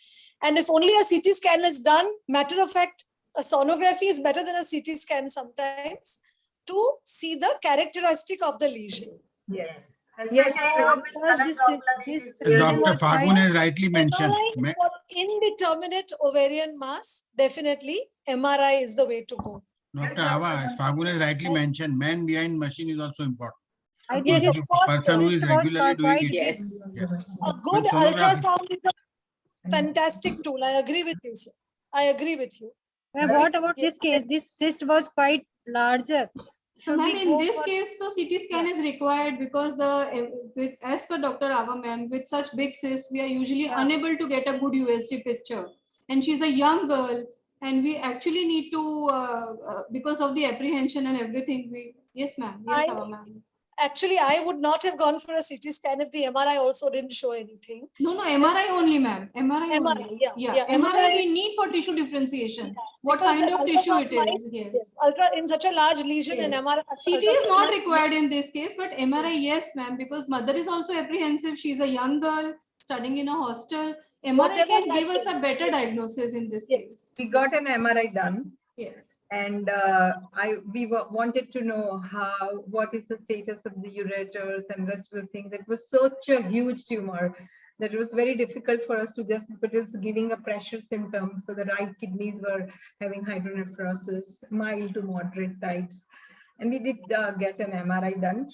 And if only a CT scan is done, matter of fact, a sonography is better than a CT scan sometimes to see the characteristic of the lesion. Yes. Yes. This As Dr. Fagun has rightly mentioned, For indeterminate ovarian mass, definitely MRI is the way to go. Dr. Ava, as Fagun has rightly mentioned, man behind machine is also important. I Yes, think of If course, a person who this is was regularly doing quite it, Yes. yes. a When good sonography, ultrasound is a fantastic tool. I agree with you, sir. I agree with you. What about this case? This cyst was quite larger. So, Should ma'am, we in go this for- case, the CT scan is required because as per Dr. Ava, ma'am, with such big cysts, we are usually unable to get a good USG picture. And she's a young girl, and we actually need to, because of the apprehension and everything, yes, ma'am. Yes, Ava, ma'am. Actually, I would not have gone for a CT scan if the MRI also didn't show anything. No, MRI only, ma'am. MRI MRI, only. yeah. MRI we need for tissue differentiation. What Because kind of tissue it ultrasound is? might- Yes. Ultra in such a large lesion and Yes. MRI. CT is not required in this case, but MRI, yes, ma'am, because mother is also apprehensive. She's a young girl studying in a hostel. MRI Whatever can that give us is, a better yes. diagnosis in this case. We got an MRI done. Yes. And we wanted to know what is the status of the ureters and rest of the things. It was such a huge tumor that it was very difficult for us to just, but it was giving a pressure symptom. So the right kidneys were having hydronephrosis, mild to moderate types. And we did get an MRI done.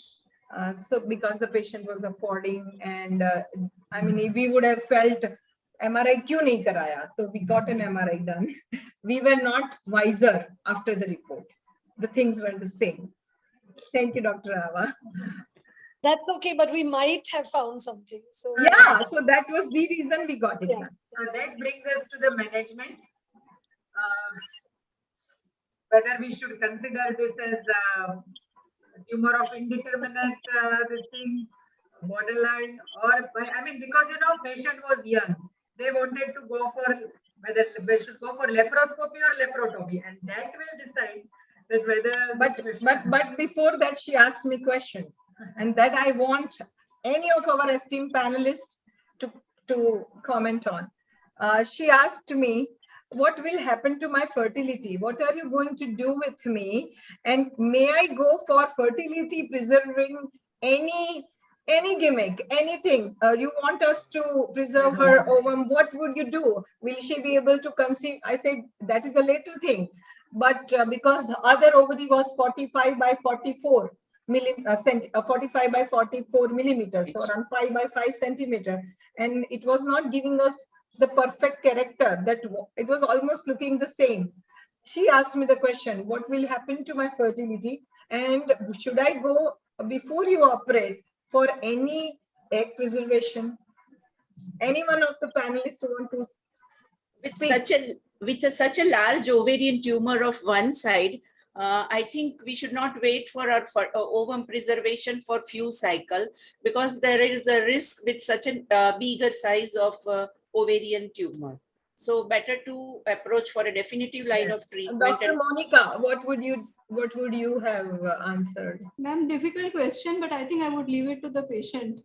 So because the patient was affording, and I mean, if we would have felt MRI क्यों नहीं कराया? So we got an MRI done. We were not wiser after the report. The things were the same. Thank you, Dr. Ava. That's okay, but we might have found something. So Yeah, so that was the reason we got it done. So that brings us to the management. Whether we should consider this as tumor of indeterminate this thing, borderline, or I mean, because patient was young, they wanted to go for whether they should go for laparoscopy or laparotomy, and that will decide that whether. But before that, she asked me question, and that I want any of our esteemed panelists to comment on. She asked me, what will happen to my fertility? What are you going to do with me? And may I go for fertility preserving any gimmick, anything? You want us to preserve her ovum? What would you do? Will she be able to conceive? I said, that is a little thing. But because the other ovary was 45 by 44, 45 by 44 millimeters, so around 5 by 5 centimeter, and it was not giving us the perfect character, that it was almost looking the same. She asked me the question, what will happen to my fertility, and should I go before you operate for any egg preservation? Any one of the panelists who want to speak? With such a large ovarian tumor of one side, I think we should not wait for our ovum preservation for few cycles, because there is a risk with such a bigger size of ovarian tumor. So better to approach for a definitive line of treatment. Dr. Monica, what would you have answered? Ma'am, difficult question, but I think I would leave it to the patient.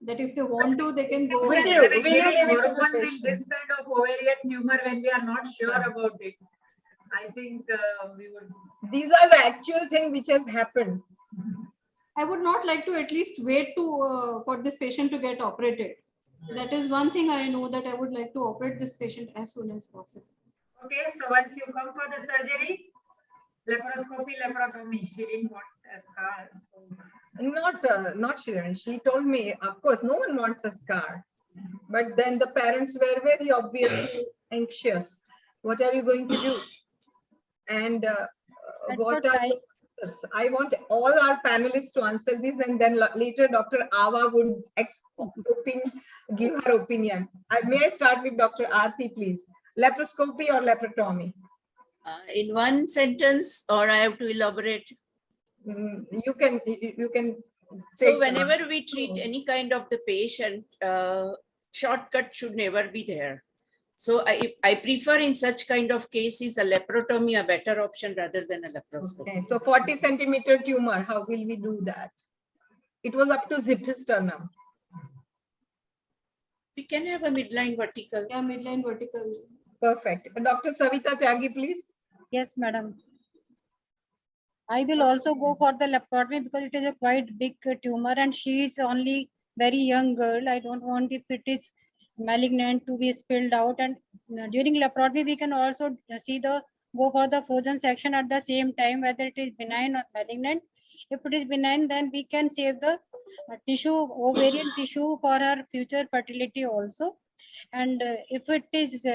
That if they want to, they can go. Giving hormones in this kind of ovarian tumor when we are not sure about it, I think we would. These are the actual thing which has happened. I would not like to at least wait to for this patient to get operated. That is one thing I know, that I would like to operate this patient as soon as possible. Okay, so once you come for the surgery, laparoscopy, laparotomy, she didn't want a scar. So. Not Sharon. She told me, of course, no one wants a scar. But then the parents were very obviously anxious. What are you going to do? And what are the answers? I want all our panelists to answer this, and then later Dr. Ava would give her opinion. May I start with Dr. Aarti, please? Laparoscopy or laparotomy? In one sentence, or I have to elaborate? You can. So whenever we treat any kind of the patient, shortcut should never be there. So I prefer in such kind of cases a laparotomy a better option rather than a laparoscopy. Okay. So 40 centimeter tumor, how will we do that? It was up to zyphisternum. We can have a midline vertical. Yeah, midline vertical. Perfect. Dr. Savita Tyagi, please. Yes, madam. I will also go for the laparotomy because it is a quite big tumor and she is only very young girl. I don't want if it is malignant to be spilled out. And during laparotomy, we can also see go for the frozen section at the same time, whether it is benign or malignant. If it is benign, then we can save the tissue, ovarian tissue for her future fertility also. And if it is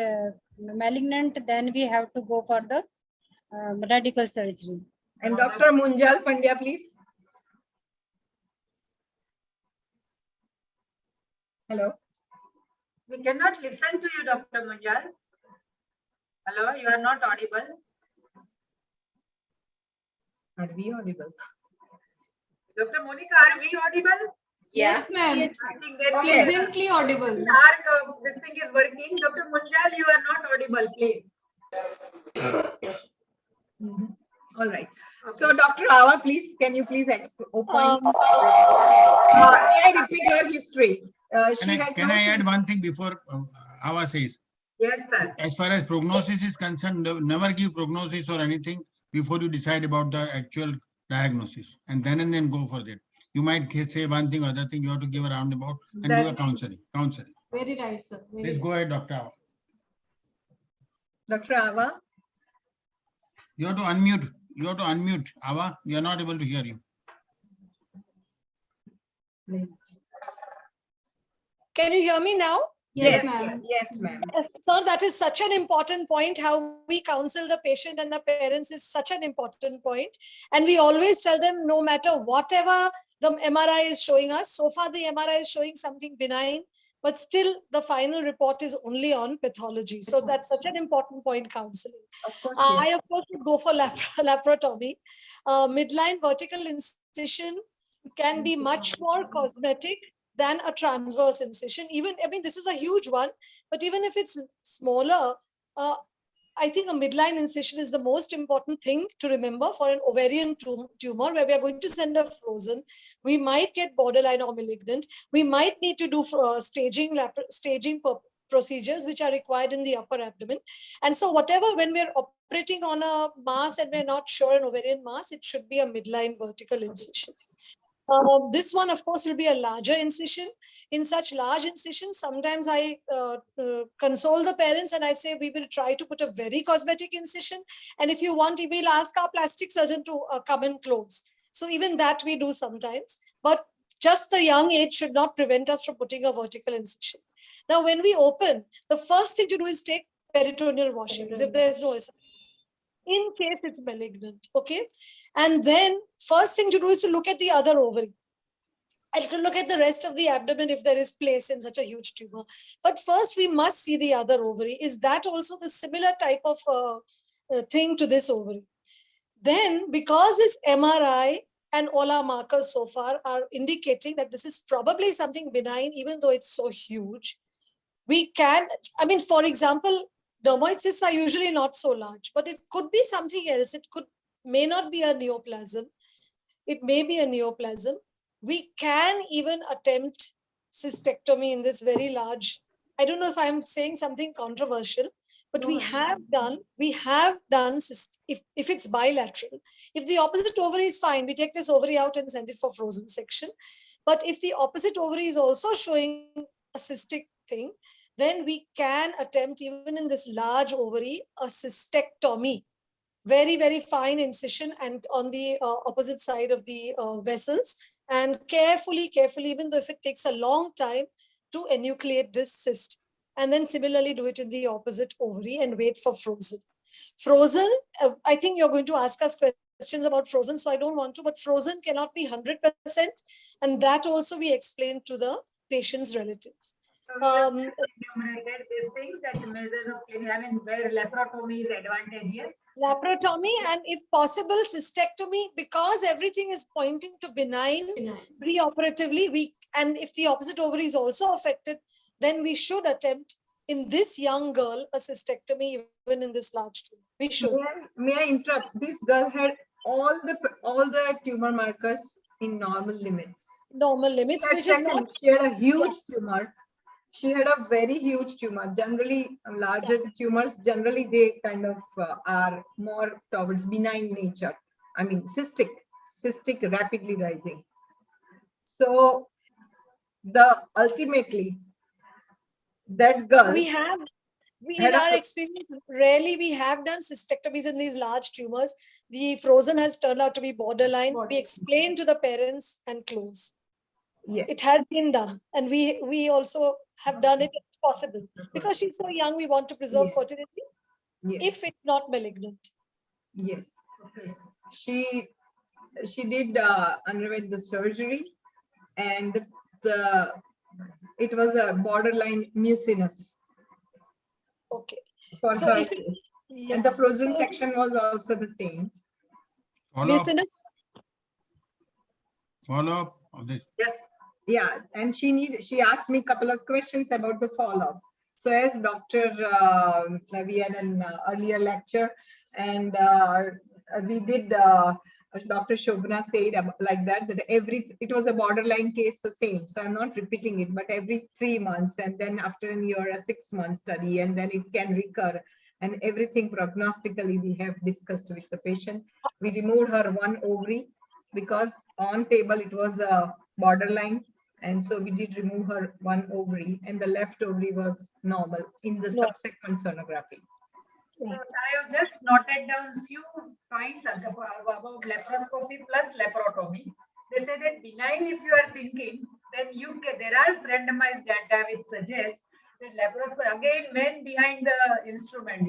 malignant, then we have to go for the radical surgery. And Dr. Munjal Pandya, please. Hello. We cannot listen to you, Dr. Munjal. Hello, you are not audible. Are we audible? Dr. Monica, are we audible? Yes, ma'am. I think that Pleasantly audible. This thing is working. Dr. Munjal, you are not audible, please. All right. So, Dr. Awa, please, can you please open? May I repeat your history? Can I add one thing before Awa says? Yes, sir. As far as prognosis is concerned, never give prognosis or anything before you decide about the actual diagnosis, and then go for that. You might say one thing, other thing. You have to give a roundabout and do a counseling. Very right, sir. Please go ahead, Dr. Awa. Dr. Awa. You have to unmute. You have to unmute. Awa, we are not able to hear you. Can you hear me now? Yes, ma'am. Yes, ma'am. So that is such an important point. How we counsel the patient and the parents is such an important point. And we always tell them, no matter whatever the MRI is showing us, so far the MRI is showing something benign, but still the final report is only on pathology. So that's such an important point, counseling. I, of course, would go for laparotomy. Midline vertical incision can be much more cosmetic than a transverse incision. Even, I mean, this is a huge one, but even if it's smaller, I think a midline incision is the most important thing to remember for an ovarian tumor where we are going to send a frozen. We might get borderline or malignant. We might need to do staging procedures which are required in the upper abdomen. And so whatever, when we're operating on a mass and we're not sure an ovarian mass, it should be a midline vertical incision. This one, of course, will be a larger incision. In such large incisions, sometimes I console the parents and I say, we will try to put a very cosmetic incision. And if you want, we'll ask our plastic surgeon to come and close. So even that we do sometimes. But just the young age should not prevent us from putting a vertical incision. Now, when we open, the first thing to do is take peritoneal washings if there is no in case it's malignant, okay? And then first thing to do is to look at the other ovary and to look at the rest of the abdomen if there is place in such a huge tumor. But first we must see the other ovary. Is that also the similar type of thing to this ovary? Then because this MRI and all our markers so far are indicating that this is probably something benign, even though it's so huge, we can, I mean, for example, dermoid cysts are usually not so large, but it could be something else. It may not be a neoplasm. It may be a neoplasm. We can even attempt cystectomy in this very large. I don't know if I'm saying something controversial, but we have done, if it's bilateral. If the opposite ovary is fine, we take this ovary out and send it for frozen section. But if the opposite ovary is also showing a cystic thing, then we can attempt, even in this large ovary, a cystectomy. Very, very fine incision and on the opposite side of the vessels, and carefully, even though if it takes a long time, to enucleate this cyst. And then similarly do it in the opposite ovary and wait for frozen. Frozen, I think you're going to ask us questions about frozen, so I don't want to, but frozen cannot be 100%. And that also we explain to the patient's relatives. Enumerated these things that measures of clinic, I mean, where laparotomy is advantageous. Laparotomy and if possible cystectomy, because everything is pointing to benign preoperatively, and if the opposite ovary is also affected, then we should attempt in this young girl a cystectomy even in this large tumor. We should. May I interrupt? This girl had all the tumor markers in normal limits. normal limits, She had which is not. She had a huge tumor. She had a very huge tumor. Generally, larger the tumors, generally they kind of are more towards benign nature. I mean, cystic, rapidly rising. So ultimately, that girl. We in our experience, rarely we have done cystectomies in these large tumors. The frozen has turned out to be borderline. We explain to the parents and close. Yes. It has been done, and we also have done it if possible, because she's so young. We want to preserve fertility, if it's not malignant. Yes. She did underwent the surgery, and it was a borderline mucinous. Okay. For So her, if it, and the frozen section was also the same. Mucinous. Follow up of this. Yes. Yeah, and she asked me a couple of questions about the follow-up. So as Dr. We had an earlier lecture, and we did. Dr. Shobhana said like that it was a borderline case, so same. So I'm not repeating it, but every 3 months, and then after a year, a 6-month study, and then it can recur. And everything prognostically we have discussed with the patient. We removed her one ovary because on table it was a borderline, and so we did remove her one ovary, and the left ovary was normal in the subsequent sonography. So I have just noted down a few points about laparoscopy plus laparotomy. They say that benign, if you are thinking, then there are randomized data which suggest that laparoscopy, again, men behind the instrument,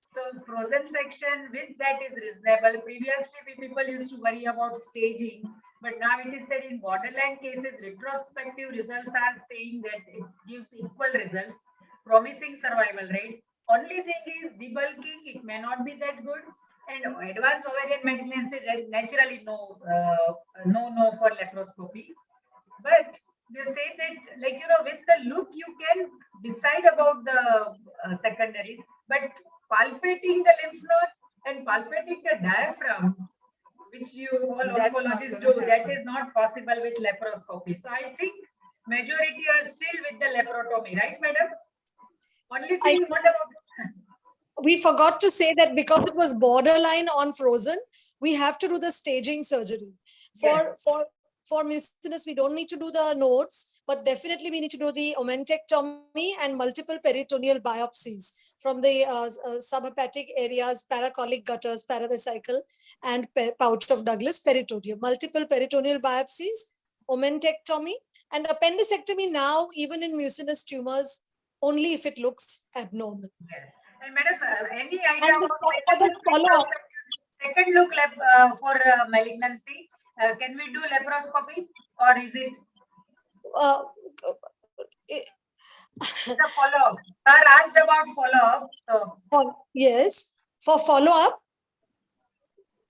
So frozen section with that is reasonable. Previously, people used to worry about staging, but now it is said in borderline cases, retrospective results are saying that it gives equal results, promising survival rate. Only thing is debulking, it may not be that good. And advanced ovarian malignancy, naturally no for laparoscopy. But they say that, with the look, you can decide about the secondaries, but palpating the lymph nodes and palpating the diaphragm, which you all oncologists do, that is not possible with laparoscopy. So I think majority are still with the laparotomy, right, madam? Only thing, what about? We forgot to say that because it was borderline on frozen, we have to do the staging surgery. For mucinous, we don't need to do the nodes, but definitely we need to do the omentectomy and multiple peritoneal biopsies from the subhepatic areas, paracolic gutters, paravesical, and pouch of Douglas peritoneum. Multiple peritoneal biopsies, omentectomy, and appendicectomy now, even in mucinous tumors, only if it looks abnormal. Yes. And madam, any idea about second look for malignancy? Can we do laparoscopy, or is it? It's a follow-up. Sir asked about follow-up. So yes, for follow-up.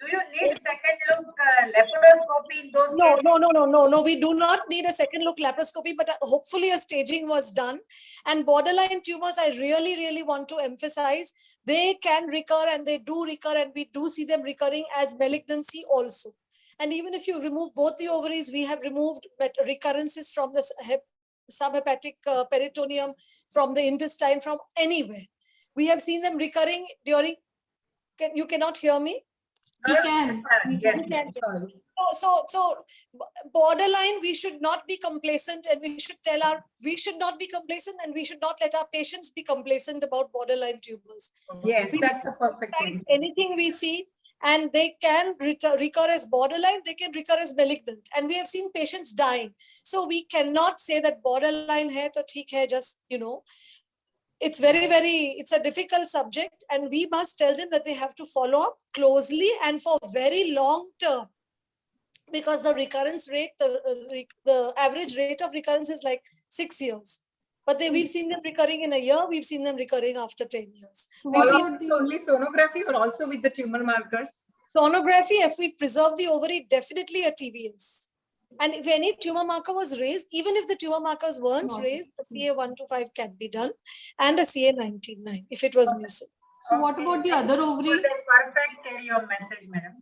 Do you need second look laparoscopy in those cases? No. We do not need a second look laparoscopy, but hopefully a staging was done. And borderline tumors, I really want to emphasize, they can recur and they do recur, and we do see them recurring as malignancy also. And even if you remove both the ovaries, we have removed recurrences from the subhepatic peritoneum, from the intestine, from anywhere. We have seen them recurring during. You cannot hear me? We can. Yes. So borderline, we should not be complacent, and we should not be complacent, and we should not let our patients be complacent about borderline tumors. Yes, that's a perfect thing. Anything we see, and they can recur as borderline, they can recur as malignant, and we have seen patients dying. So we cannot say that borderline hai to theek hai, just it's it's a difficult subject, and we must tell them that they have to follow up closely and for very long term, because the recurrence rate, the average rate of recurrence is like 6 years. But we've seen them recurring in a year, we've seen them recurring after 10 years. We've seen only sonography or also with the tumor markers? Sonography, if we preserve the ovary, definitely a TVS. And if any tumor marker was raised, even if the tumor markers weren't raised, a CA125 can be done, and a CA199 if it was mucinous. So what about the other ovary? Perfect carry on message, madam.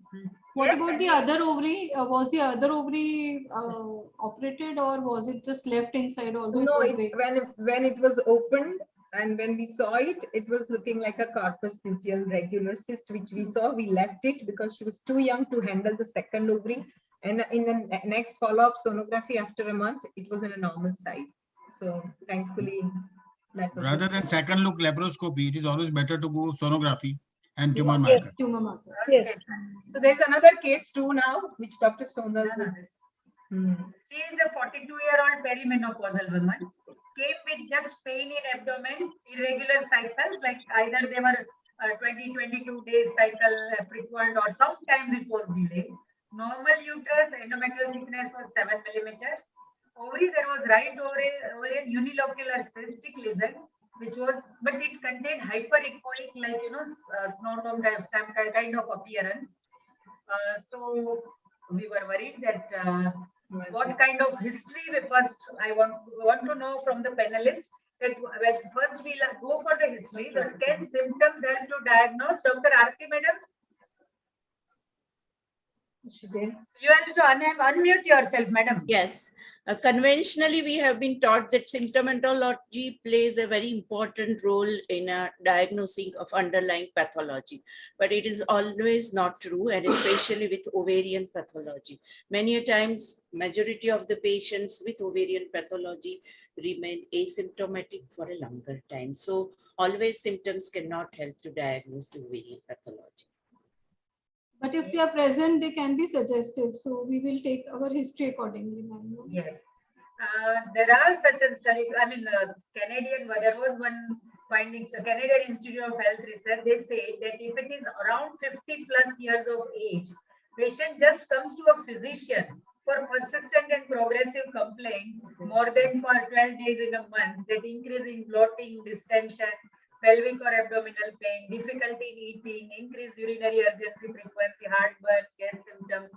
What Yes, about the other ovary? Was the other ovary operated, or was it just left inside, although No, it was big? when it was opened and when we saw it, it was looking like a corpus luteal regular cyst, which we saw. We left it because she was too young to handle the second ovary. And in the next follow-up sonography after a month, it was in a normal size. So thankfully, that was Rather it. than second look laparoscopy, it is always better to go sonography and tumor Yes, marker. Tumor marker. Yes. So there's another case too now, which Dr. Sonal. She is a 42-year-old perimenopausal woman. Came with just pain in abdomen, irregular cycles, like either they were 20, 22 days cycle frequent, or sometimes it was delayed. Normal uterus, endometrial thickness was 7 millimeter. Ovary, there was right ovarian unilocular cystic lesion, which was, but it contained hyperechoic, like, snowdome stamp kind of appearance. So we were worried that what kind of history I want to know from the panelists, that first we'll go for the history, that can symptoms help to diagnose? Dr. Aarti madam, you have to unmute yourself, madam. Yes. Conventionally, we have been taught that symptomatology plays a very important role in diagnosing of underlying pathology, but it is always not true, and especially with ovarian pathology. Many a times, majority of the patients with ovarian pathology remain asymptomatic for a longer time. So always symptoms cannot help to diagnose the ovarian pathology. But if they are present, they can be suggestive. So we will take our history accordingly, ma'am. Yes. There are certain studies. I mean, there was one findings, Canadian Institute of Health Research, they say that if it is around 50 plus years of age, patient just comes to a physician for persistent and progressive complaint more than for 12 days in a month, that increase in bloating, distension, pelvic or abdominal pain, difficulty in eating, increased urinary urgency frequency, heartburn, gas symptoms,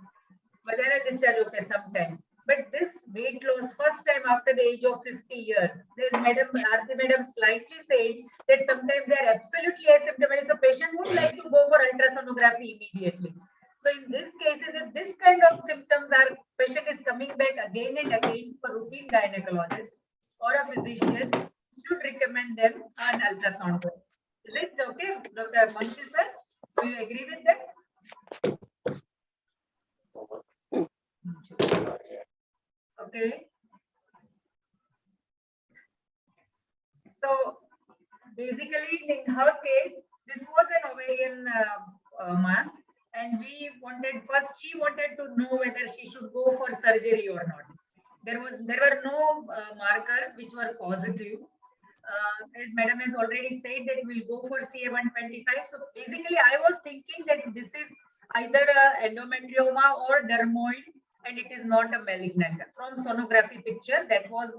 vaginal discharge, okay, sometimes. But this weight loss, first time after the age of 50 years, as Madam Aarti Madam slightly said, that sometimes they are absolutely asymptomatic. So patient would like to go for ultrasonography immediately. So in these cases, if this kind of symptoms are, patient is coming back again and again for routine gynecologist or a physician, should recommend them an ultrasound. Is it okay, Dr. Munshi sir? Do you agree with that? Okay. So basically, in her case, this was an ovarian mass, and we wanted first. She wanted to know whether she should go for surgery or not. There were no markers which were positive. As Madam has already said, that we'll go for CA125. So basically, I was thinking that this is either a endometrioma or dermoid, and it is not a malignant. From sonography picture, that was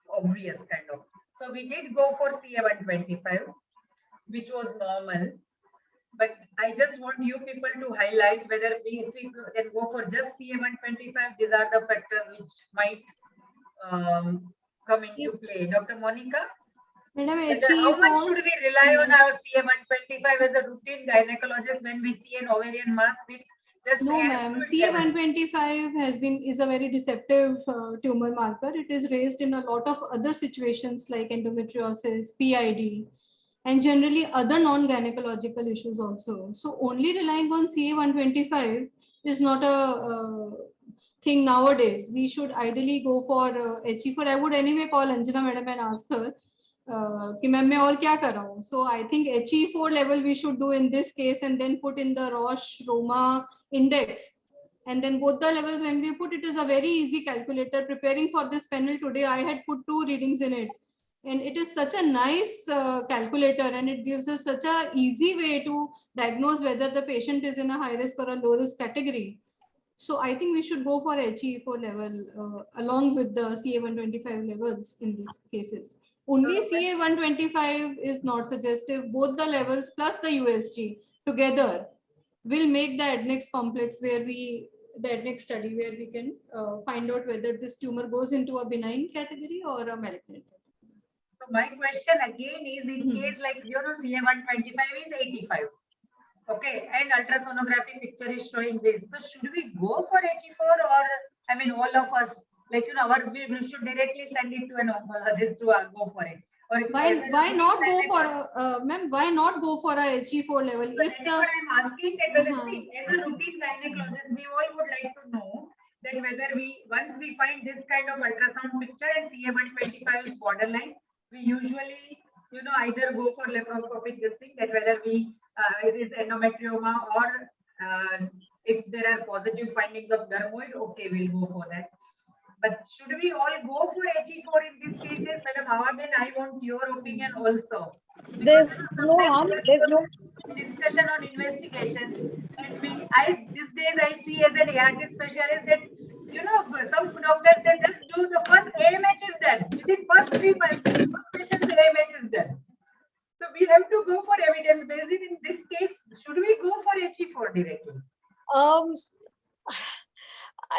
obvious kind of. So we did go for CA125, which was normal. But I just want you people to highlight whether if we can go for just CA125, these are the factors which might come into play. Dr. Monica? Madam, How much should we rely on our CA125 as a routine gynecologist when we see an ovarian mass with just no, ma'am. CA125 is a very deceptive tumor marker. It is raised in a lot of other situations like endometriosis, PID, and generally other non-gynecological issues also. So only relying on CA125 is not a thing nowadays. We should ideally go for HE4. I would anyway call Anjana madam and ask her कि ma'am मैं और क्या कर रहा हूँ. So I think HE4 level we should do in this case, and then put in the Roche Roma index, and then both the levels when we put, it is a very easy calculator. Preparing for this panel today, I had put 2 readings in it, and it is such a nice calculator, and it gives us such a easy way to diagnose whether the patient is in a high risk or a low risk category. So I think we should go for HE4 level along with the CA125 levels in these cases. Only CA125 is not suggestive. Both the levels plus the USG together will make the adnex complex, where the adnex study where we can find out whether this tumor goes into a benign category or a malignant. So my question again is, in case like CA125 is 85, Okay, and ultrasonography picture is showing this. So should we go for HE4 or, I mean, all of us, like, you know, we should directly send it to an oncologist to go for it. Or Why not go for ma'am? Why not go for a HE4 level? So If that is the what I'm asking, that whether, see, as a routine gynecologist, we all would like to know that whether once we find this kind of ultrasound picture and CA125 is borderline, we usually, you know, either go for laparoscopic this thing, that whether it is endometrioma, or if there are positive findings of dermoid, okay, we'll go for that. But should we all go for HE4 in these cases? Madam Ahmedabad, I want your opinion also. Because There's no harm. There's no discussion on investigation, and these days I see as an ART specialist that, you know, some doctors, they just do the first AMH is done. Within first 3 months, first patient's AMH is done. So we have to go for evidence based. In this case, should we go for HE4 directly?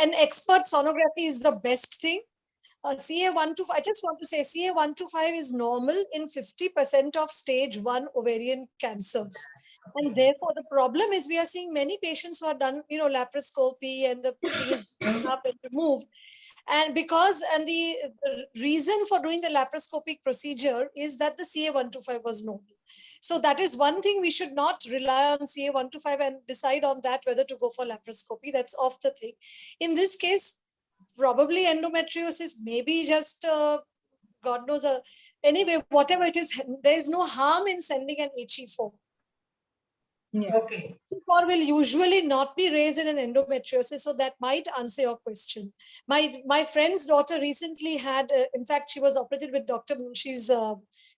An expert sonography is the best thing. CA125, I just want to say CA125 is normal in 50% of stage 1 ovarian cancers. And therefore, the problem is we are seeing many patients who are done, you know, laparoscopy, and the thing is up and removed. And the reason for doing the laparoscopic procedure is that the CA125 was normal. So that is one thing, we should not rely on CA125 and decide on that whether to go for laparoscopy. That's off the thing. In this case, probably endometriosis, maybe just God knows. Anyway, whatever it is, there is no harm in sending an HE4. Yeah. Okay. HE4 will usually not be raised in an endometriosis, so that might answer your question. My friend's daughter recently had, in fact, she was operated with Dr. Munshi's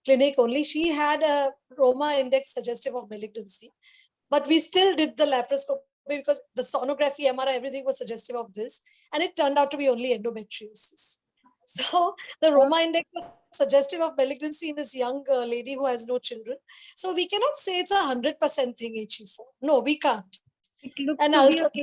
clinic only. She had a Roma index suggestive of malignancy, but we still did the laparoscopy because the sonography, MRI, everything was suggestive of this, and it turned out to be only endometriosis. So the Roma index was suggestive of malignancy in this young lady who has no children. So we cannot say it's 100% thing HE4. No, we can't. It looks And to be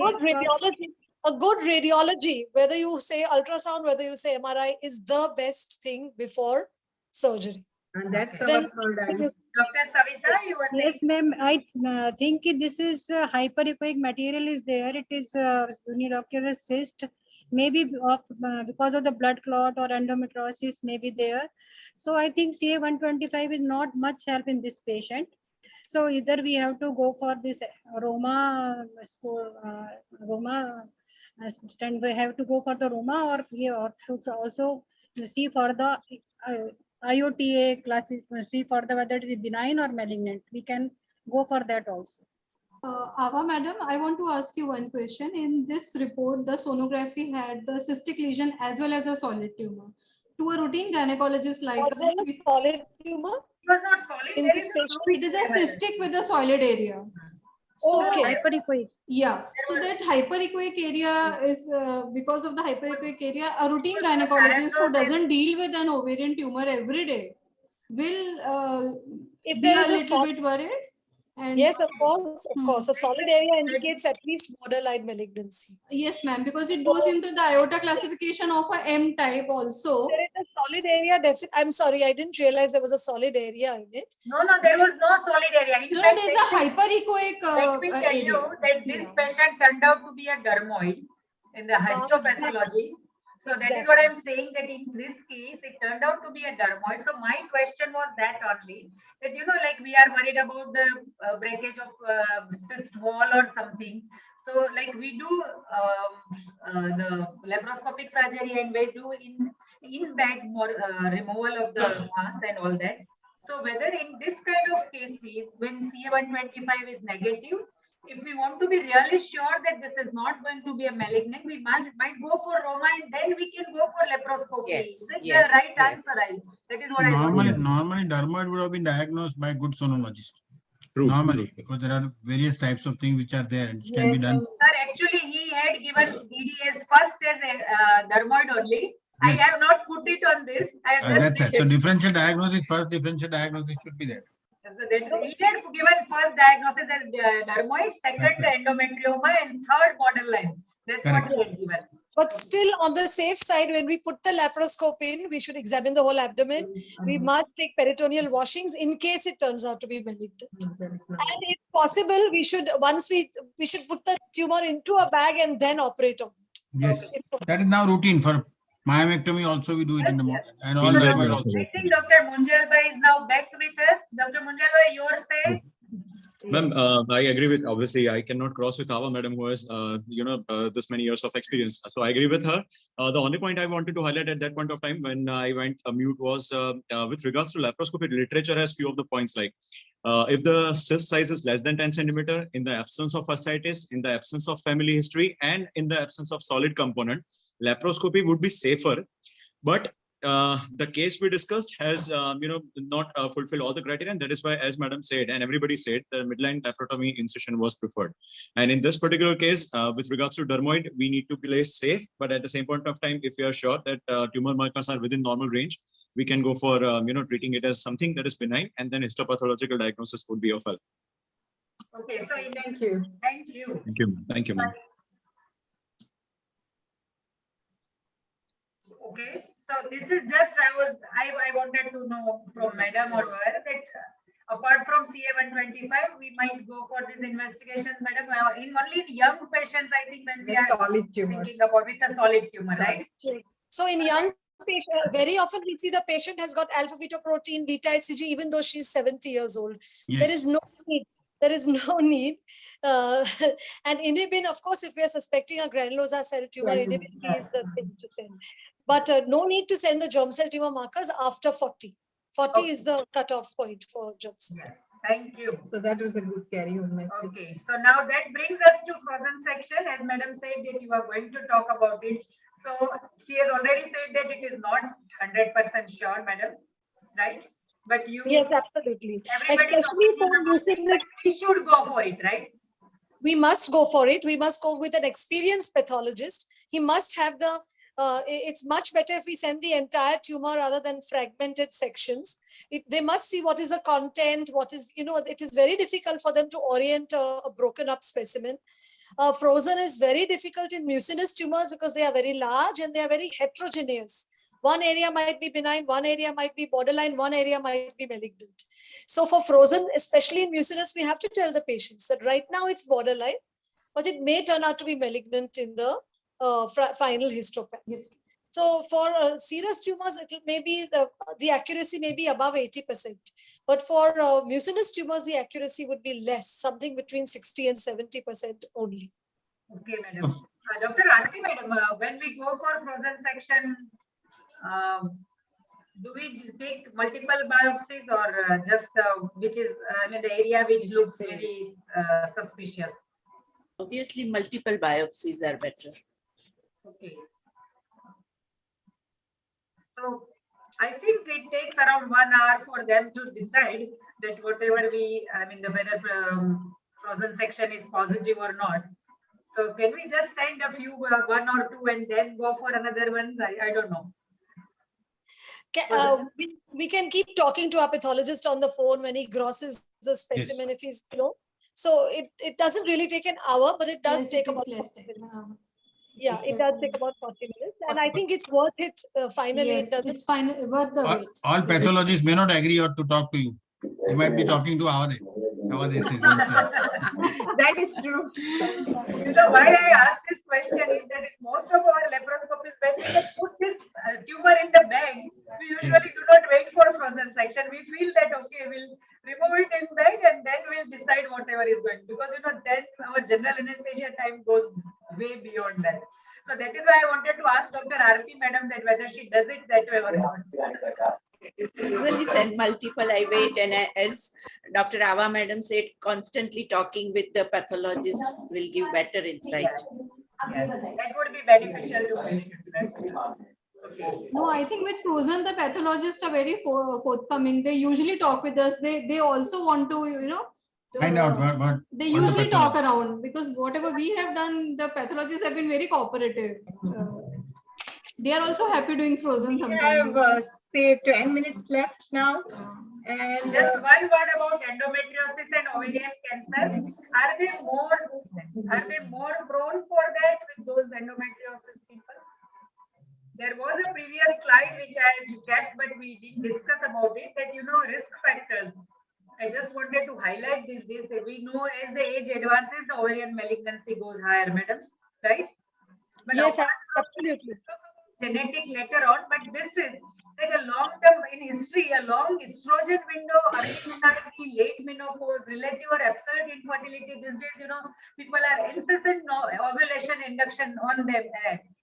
a good radiology, whether you say ultrasound, whether you say MRI, is the best thing before surgery. And that's our third eye. Dr. Savita, you were saying? Yes, ma'am. I think this is hyperechoic material is there. It is unilocular cyst. Maybe because of the blood clot or endometriosis may be there. So I think CA125 is not much help in this patient. So either we have to go for this Roma stand. We have to go for the Roma, or we should also see for the IOTA class, see for the whether it is benign or malignant. We can go for that also. Ava madam, I want to ask you one question. In this report, the sonography had the cystic lesion as well as a solid tumor. To a routine gynecologist like us, solid tumor? It was not solid. It is a cystic with a solid area. Okay. Hyperechoic. Yeah. So that hyperechoic area is because of the hyperechoic area, a routine gynecologist who doesn't deal with an ovarian tumor every day will be a little bit worried. And yes, of course. A solid area indicates at least borderline malignancy. Yes, ma'am, because it goes into the iota classification of a M type also. There is a solid area. I'm sorry, I didn't realize there was a solid area in it. No, there was no solid area. In No, fact, there's a hyperechoic let me tell you that this patient turned out to be a dermoid in the histopathology. So that is what I'm saying, that in this case, it turned out to be a dermoid. So my question was that only, that, you know, like we are worried about the breakage of cyst wall or something. So like we do the laparoscopic surgery, and we do in bag removal of the mass and all that. So whether in this kind of cases, when CA125 is negative, if we want to be really sure that this is not going to be a malignant, we might go for Roma, and then we can go for laparoscopy. Yes, Is it yes, the right yes. answer? That is what I want. Normally, dermoid would have been diagnosed by good sonologist. Normally, because there are various types of things which are there and which can be done. Sir, actually, he had given DDS first as a dermoid only. Yes. I have not put it on this. I have just That's it. So differential diagnosis, first differential diagnosis should be there. So that he had given first diagnosis as dermoid, second endometrioma, and third borderline. That's Correct. what he had given. But still, on the safe side, when we put the laparoscope in, we should examine the whole abdomen. We must take peritoneal washings in case it turns out to be malignant. And if possible, we should should put the tumor into a bag and then operate on it. Yes, that is now routine for myomectomy. Also, we do it in the morning and all So that. I think Dr. Munjalbhai is now back with us. Dr. Munjalbhai, your say? Ma'am, I agree with, obviously, I cannot cross with Ava madam who has, this many years of experience. So I agree with her. The only point I wanted to highlight at that point of time when I went mute was with regards to laparoscopy, literature has few of the points like, if the cyst size is less than 10 centimeter, in the absence of fasciitis, in the absence of family history, and in the absence of solid component, laparoscopy would be safer. But the case we discussed has, not fulfilled all the criteria, and that is why, as Madam said, and everybody said, the midline laparotomy incision was preferred. And in this particular case, with regards to dermoid, we need to play safe, but at the same point of time, if we are sure that tumor markers are within normal range, we can go for, treating it as something that is benign, and then histopathological diagnosis would be of help. Okay, so thank you. Thank you. Thank you. Thank you, ma'am. Okay, so this is just I wanted to know from Madam or her that apart from CA125, we might go for these investigations, Madam. In only young patients, I think when we are solid tumors. thinking about with a solid tumor, right? So in young patients, very often we see the patient has got alpha-fetoprotein, beta-HCG, even though she's 70 years old. Yes. There is no need. There is no need. And inhibin, of course, if we are suspecting a granulosa cell tumor, inhibin is the thing to send. But no need to send the germ cell tumor markers after 40. 40 is the cutoff point for germ cell. Yeah. Thank you. So that was a good carry-on message. Okay, so now that brings us to frozen section. As Madam said that you are going to talk about it. So she has already said that it is not 100% sure, Madam, right? But you, yes, absolutely. Especially for we should go for it, right? We must go for it. We must go with an experienced pathologist. He must have the, it's much better if we send the entire tumor rather than fragmented sections. They must see what is the content, what is, it is very difficult for them to orient a broken up specimen. Frozen is very difficult in mucinous tumors because they are very large and they are very heterogeneous. One area might be benign, one area might be borderline, one area might be malignant. So for frozen, especially in mucinous, we have to tell the patients that right now it's borderline, but it may turn out to be malignant in the final histopath. So for serous tumors, it may be the accuracy may be above 80%. But for mucinous tumors, the accuracy would be less, something between 60 and 70% only. Okay, Madam. Dr. Aarti, Madam, when we go for frozen section, do we take multiple biopsies or just which is the area which looks very suspicious? Obviously, multiple biopsies are better. Okay. So I think it takes around 1 hour for them to decide that whatever whether frozen section is positive or not. So can we just send a few, 1 or 2 and then go for another ones? I don't know. We can keep talking to our pathologist on the phone when he grosses the specimen, yes. If he's, so it doesn't really take an hour, but it does take about less time. Yeah, it does take about 40 minutes, and I think it's worth it. Finally, yes, it's finally worth the wait. All pathologists may not agree or to talk to you. You might be talking to our That is true. Why I ask this question is that most of our laparoscopists, when we put this tumor in the bag, we usually do not wait for frozen section. We feel that okay, we'll remove it in bag and then we'll decide whatever is going, because then our general anesthesia time goes way beyond that. So that is why I wanted to ask Dr. Aarti Madam that whether she does it that way or not. Usually send multiple, I wait, and as Dr. Ava Madam said, constantly talking with the pathologist will give better insight. Yes, that would be beneficial to patients. Okay. No, I think with frozen, the pathologists are very forthcoming. They usually talk with us. They also want to, find out what they usually talk around, because whatever we have done, the pathologists have been very cooperative. They are also happy doing frozen sometimes. We have say 10 minutes left now. And just one word about endometriosis and ovarian cancer. Are they more prone for that with those endometriosis people? there was a previous slide which I had kept, but we didn't discuss about it, that, risk factors. I just wanted to highlight this, that we know as the age advances, the ovarian malignancy goes higher, madam, right? But Yes, apart from absolutely. genetic later on, but this is that a long term in history, a long estrogen window, early menarche, late menopause, relative or absolute infertility. These days, people are incessant ovulation induction on them.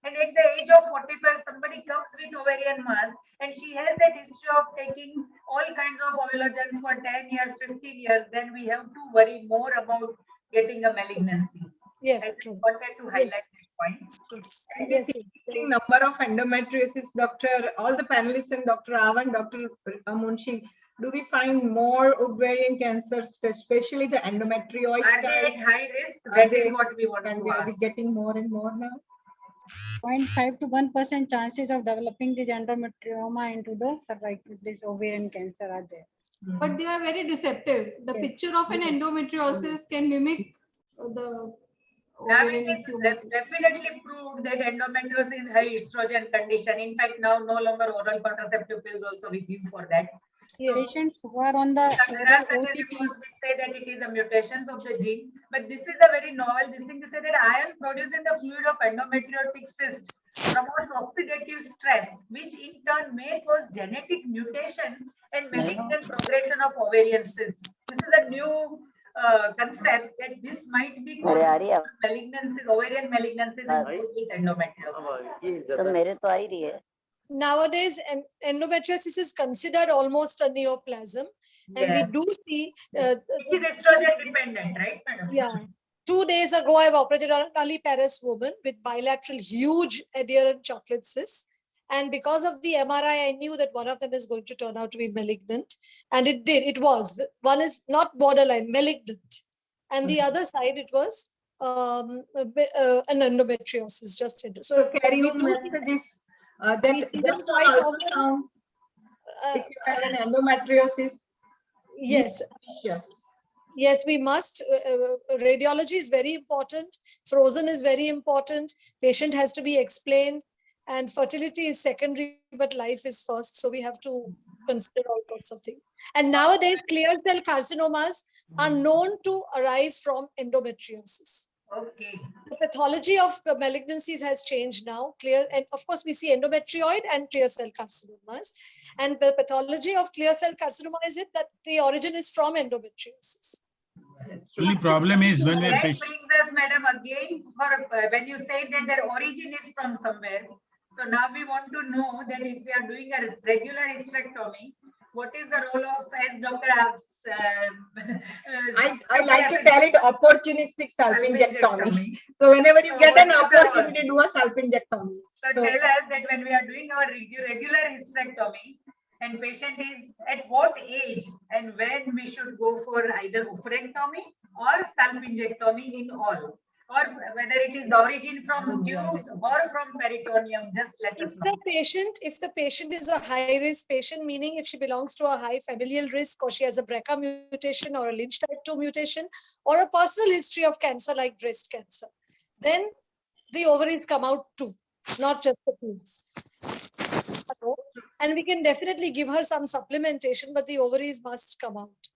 And at the age of 45, somebody comes with ovarian mass and she has that history of taking all kinds of ovulogens for 10 years, 15 years, then we have to worry more about getting a malignancy. Yes, I true. wanted to highlight that point. And Yes, with increasing number of endometriosis, all the panelists and Dr. Avan, Dr. Munshi, do we find more ovarian cancers, especially the endometrioid? Are they at high risk? That is what we want to Are we ask. getting more and more now? 0.5 to 1% chances of developing this endometrioma into the cervical, this ovarian cancer are there. But they are very deceptive. The Yes. picture of an endometriosis can mimic the Now it ovarian is tumor. definitely proved that endometriosis is high estrogen condition. In fact, now no longer oral contraceptive pills also we give for that. So, Patients who are on the there are certain reports which say that it is a mutations of the gene, but this is a very novel. This thing to say that iron produced in the fluid of endometriotic cyst promotes oxidative stress, which in turn may cause genetic mutations and malignant progression of ovarian cyst. This is a new concept that this might be malignancies, ovarian malignancies in those with endometriosis. Nowadays, endometriosis is considered almost a neoplasm, and we Yes. do see. Which is estrogen dependent, right, madam? Yeah. 2 days ago, I've operated on a Paris woman with bilateral huge adherent chocolate cysts. And because of the MRI, I knew that one of them is going to turn out to be malignant. And it did. It was. One is not borderline, malignant. And the other side, it was an endometriosis, just endo. So carry we on do messages. Then we see just them quite on often. ultrasound, if you have an endometriosis. Yes. Yes, we must. Radiology is very important. Frozen is very important. Patient has to be explained. And fertility is secondary, but life is first. So we have to consider all sorts of things. And nowadays, clear cell carcinomas are known to arise from endometriosis. Okay. The pathology of malignancies has changed now. And of course, we see endometrioid and clear cell carcinomas. And the pathology of clear cell carcinoma is it that the origin is from endometriosis. Only problem is when we that patient. brings us, madam, again for when you say that their origin is from somewhere. So now we want to know that if we are doing a regular hysterectomy, what is the role of, as Dr. I like to tell it opportunistic salpingectomy. So whenever you get an opportunity, do a salpingectomy. So tell us that when we are doing our regular hysterectomy, and patient is at what age and when we should go for either oophorectomy or salpingectomy in all, or whether it is the origin from tubes or from peritoneum, just let us know. If the patient is a high risk patient, meaning if she belongs to a high familial risk, or she has a BRCA mutation or a Lynch type 2 mutation, or a personal history of cancer like breast cancer, then the ovaries come out too, not just the tubes. And we can definitely give her some supplementation, but the ovaries must come out.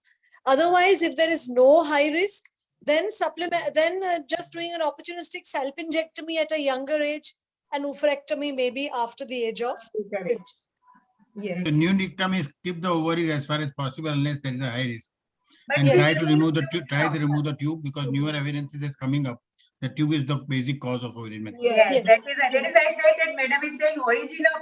Otherwise, if there is no high risk, then just doing an opportunistic salpingectomy at a younger age and oophorectomy maybe after the age of. The new dictum is keep the ovaries as far as possible unless there is a high risk, and yes. try to remove the tube because newer evidences is coming up. The tube is the basic cause of ovarian malignancy. Yes, that is I said that madam is saying origin of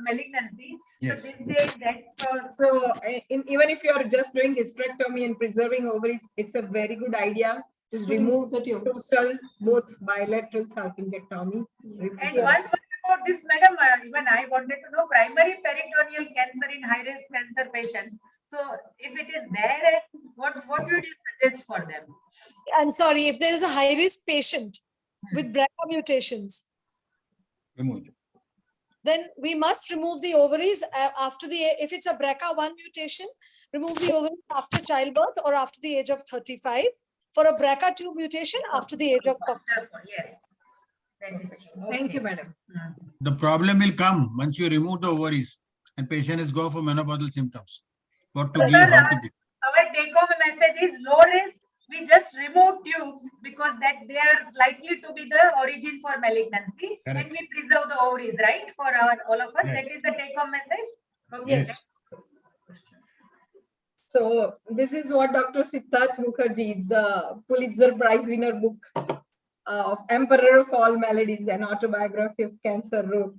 malignancy. Yes. So this day that even if you are just doing hysterectomy and preserving ovaries, it's a very good idea to remove the tubes. total both bilateral salpingectomies. And one about this, madam, even I wanted to know primary peritoneal cancer in high risk cancer patients. So if it is there, what would you suggest for them? I'm sorry, if there is a high risk patient with BRCA mutations, then we must remove the ovaries after if it's a BRCA1 mutation, remove the ovaries after childbirth or after the age of 35. For a BRCA2 mutation, after the age of 40. Yes. That is true. Thank you, madam. The problem will come once you remove the ovaries and patient is go for menopausal symptoms. What to So, give, sir, how to give. our take-home message is low risk. We just remove tubes because that they are likely to be the origin for malignancy, Correct. and we preserve the ovaries, right, for our all of us. Yes. That is the take-home message. Okay. Yes. So this is what Dr. Siddharth Mukherjee, the Pulitzer Prize winner book of Emperor of All Maladies, an autobiography of cancer, wrote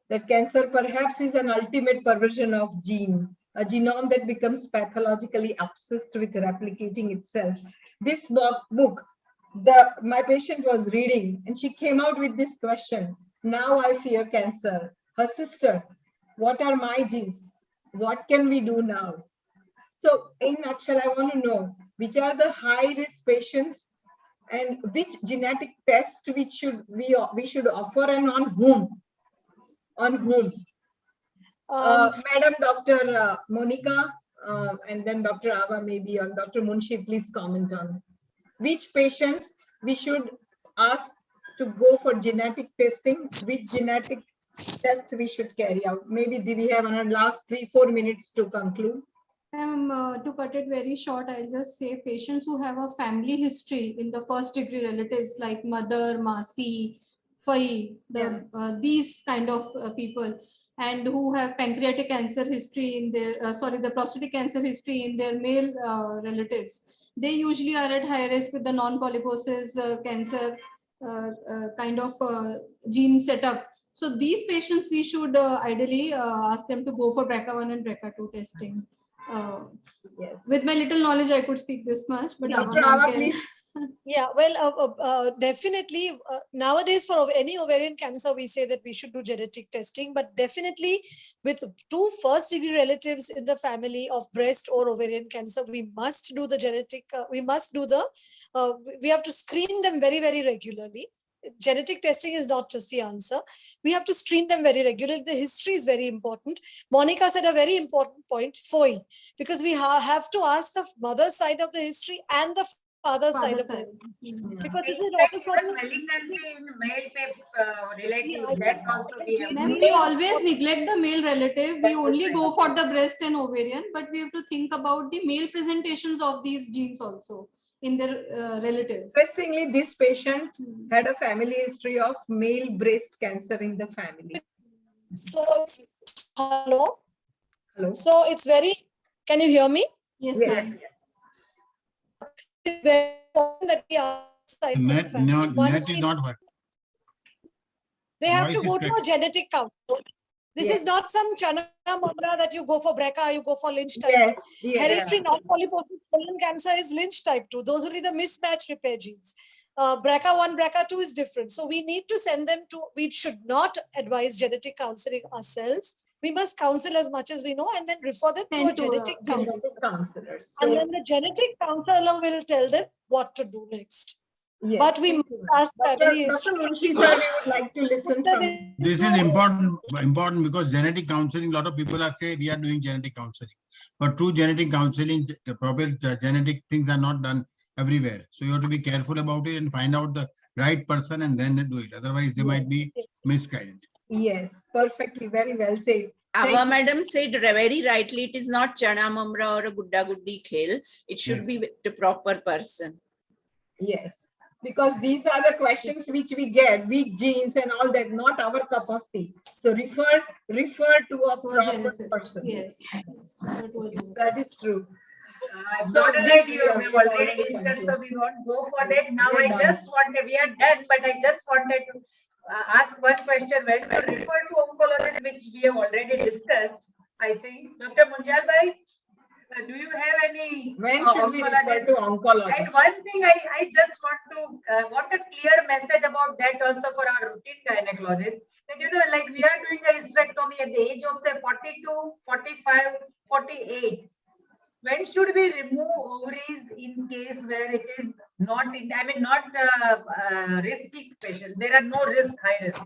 that cancer perhaps is an ultimate perversion of gene, a genome that becomes pathologically obsessed with replicating itself. This book, my patient was reading and she came out with this question: now I fear cancer. Her sister, what are my genes? What can we do now? So in nutshell, I want to know which are the high risk patients and which genetic test we should offer and on whom? On whom? Madam Dr. Monica and then Dr. Ava maybe, or Dr. Munshi, please comment on which patients we should ask to go for genetic testing, which genetic test we should carry out. Maybe we have another last 3-4 minutes to conclude. To cut it very short, I'll just say patients who have a family history in the first degree relatives like mother, Masi, Fai, these kind of people, and who have pancreatic cancer history in their, the prostate cancer history in their male relatives. They usually are at high risk with the non-polyposis cancer kind of gene setup. So these patients, we should ideally ask them to go for BRCA1 and BRCA2 testing. Yes. With my little knowledge, I could speak this much, but Dr. Ava, please. Yeah, well, definitely nowadays for any ovarian cancer, we say that we should do genetic testing, but definitely with 2 first degree relatives in the family of breast or ovarian cancer, we must do the genetic, we have to screen them very, very regularly. Genetic testing is not just the answer. We have to screen them very regularly. The history is very important. Monica said a very important point, FOI, because we have to ask the mother side of the history and the father side of the because this is also malignancy in male relatives, that also we have. Ma'am, we always neglect the male relative. We only go for the breast and ovarian, but we have to think about the male presentations of these genes also in their relatives. Interestingly, this patient had a family history of male breast cancer in the family. So, hello? Hello. So it's very, can you hear me? Yes, Yes. ma'am. Very important that we ask the Net is not working. They have to Voice is go to a correct. genetic count. This is not some chana mamra that you go for BRCA, you go for Lynch type 2. Hereditary non-polyposis colon cancer is Lynch type 2. Those will be the mismatch repair genes. BRCA1, BRCA2 is different. So we need to send them to, we should not advise genetic counseling ourselves. We must counsel as much as we know and then refer them to a genetic counselor. And then the genetic counselor will tell them what to do next. Yes. But we must ask Dr. Munshi sir, we would like to listen from. This is important because genetic counseling, a lot of people are saying we are doing genetic counseling. But true genetic counseling, the proper genetic things are not done everywhere. So you have to be careful about it and find out the right person and then do it. Otherwise, they might be misguided. Yes, perfectly, very well said. Our madam said very rightly, it is not chana mamra or a gudda guddi khel. It should be the proper person. Yes, because these are the questions which we get, weak genes and all that, not our cup of tea. So refer to a proper person. Yes. That is true. Borderline we have already discussed, so we won't go for that. Now I just wanted, we are done, but I just wanted to ask one question. When to refer to oncologist, which we have already discussed, I think. Dr. Munjal bhai, do you have any when should we refer to oncologist? And one thing I just want a clear message about that also for our routine gynecologists. That like we are doing a hysterectomy at the age of say 42, 45, 48. When should we remove ovaries in case where it is not risky patient? There are no risk, high risk.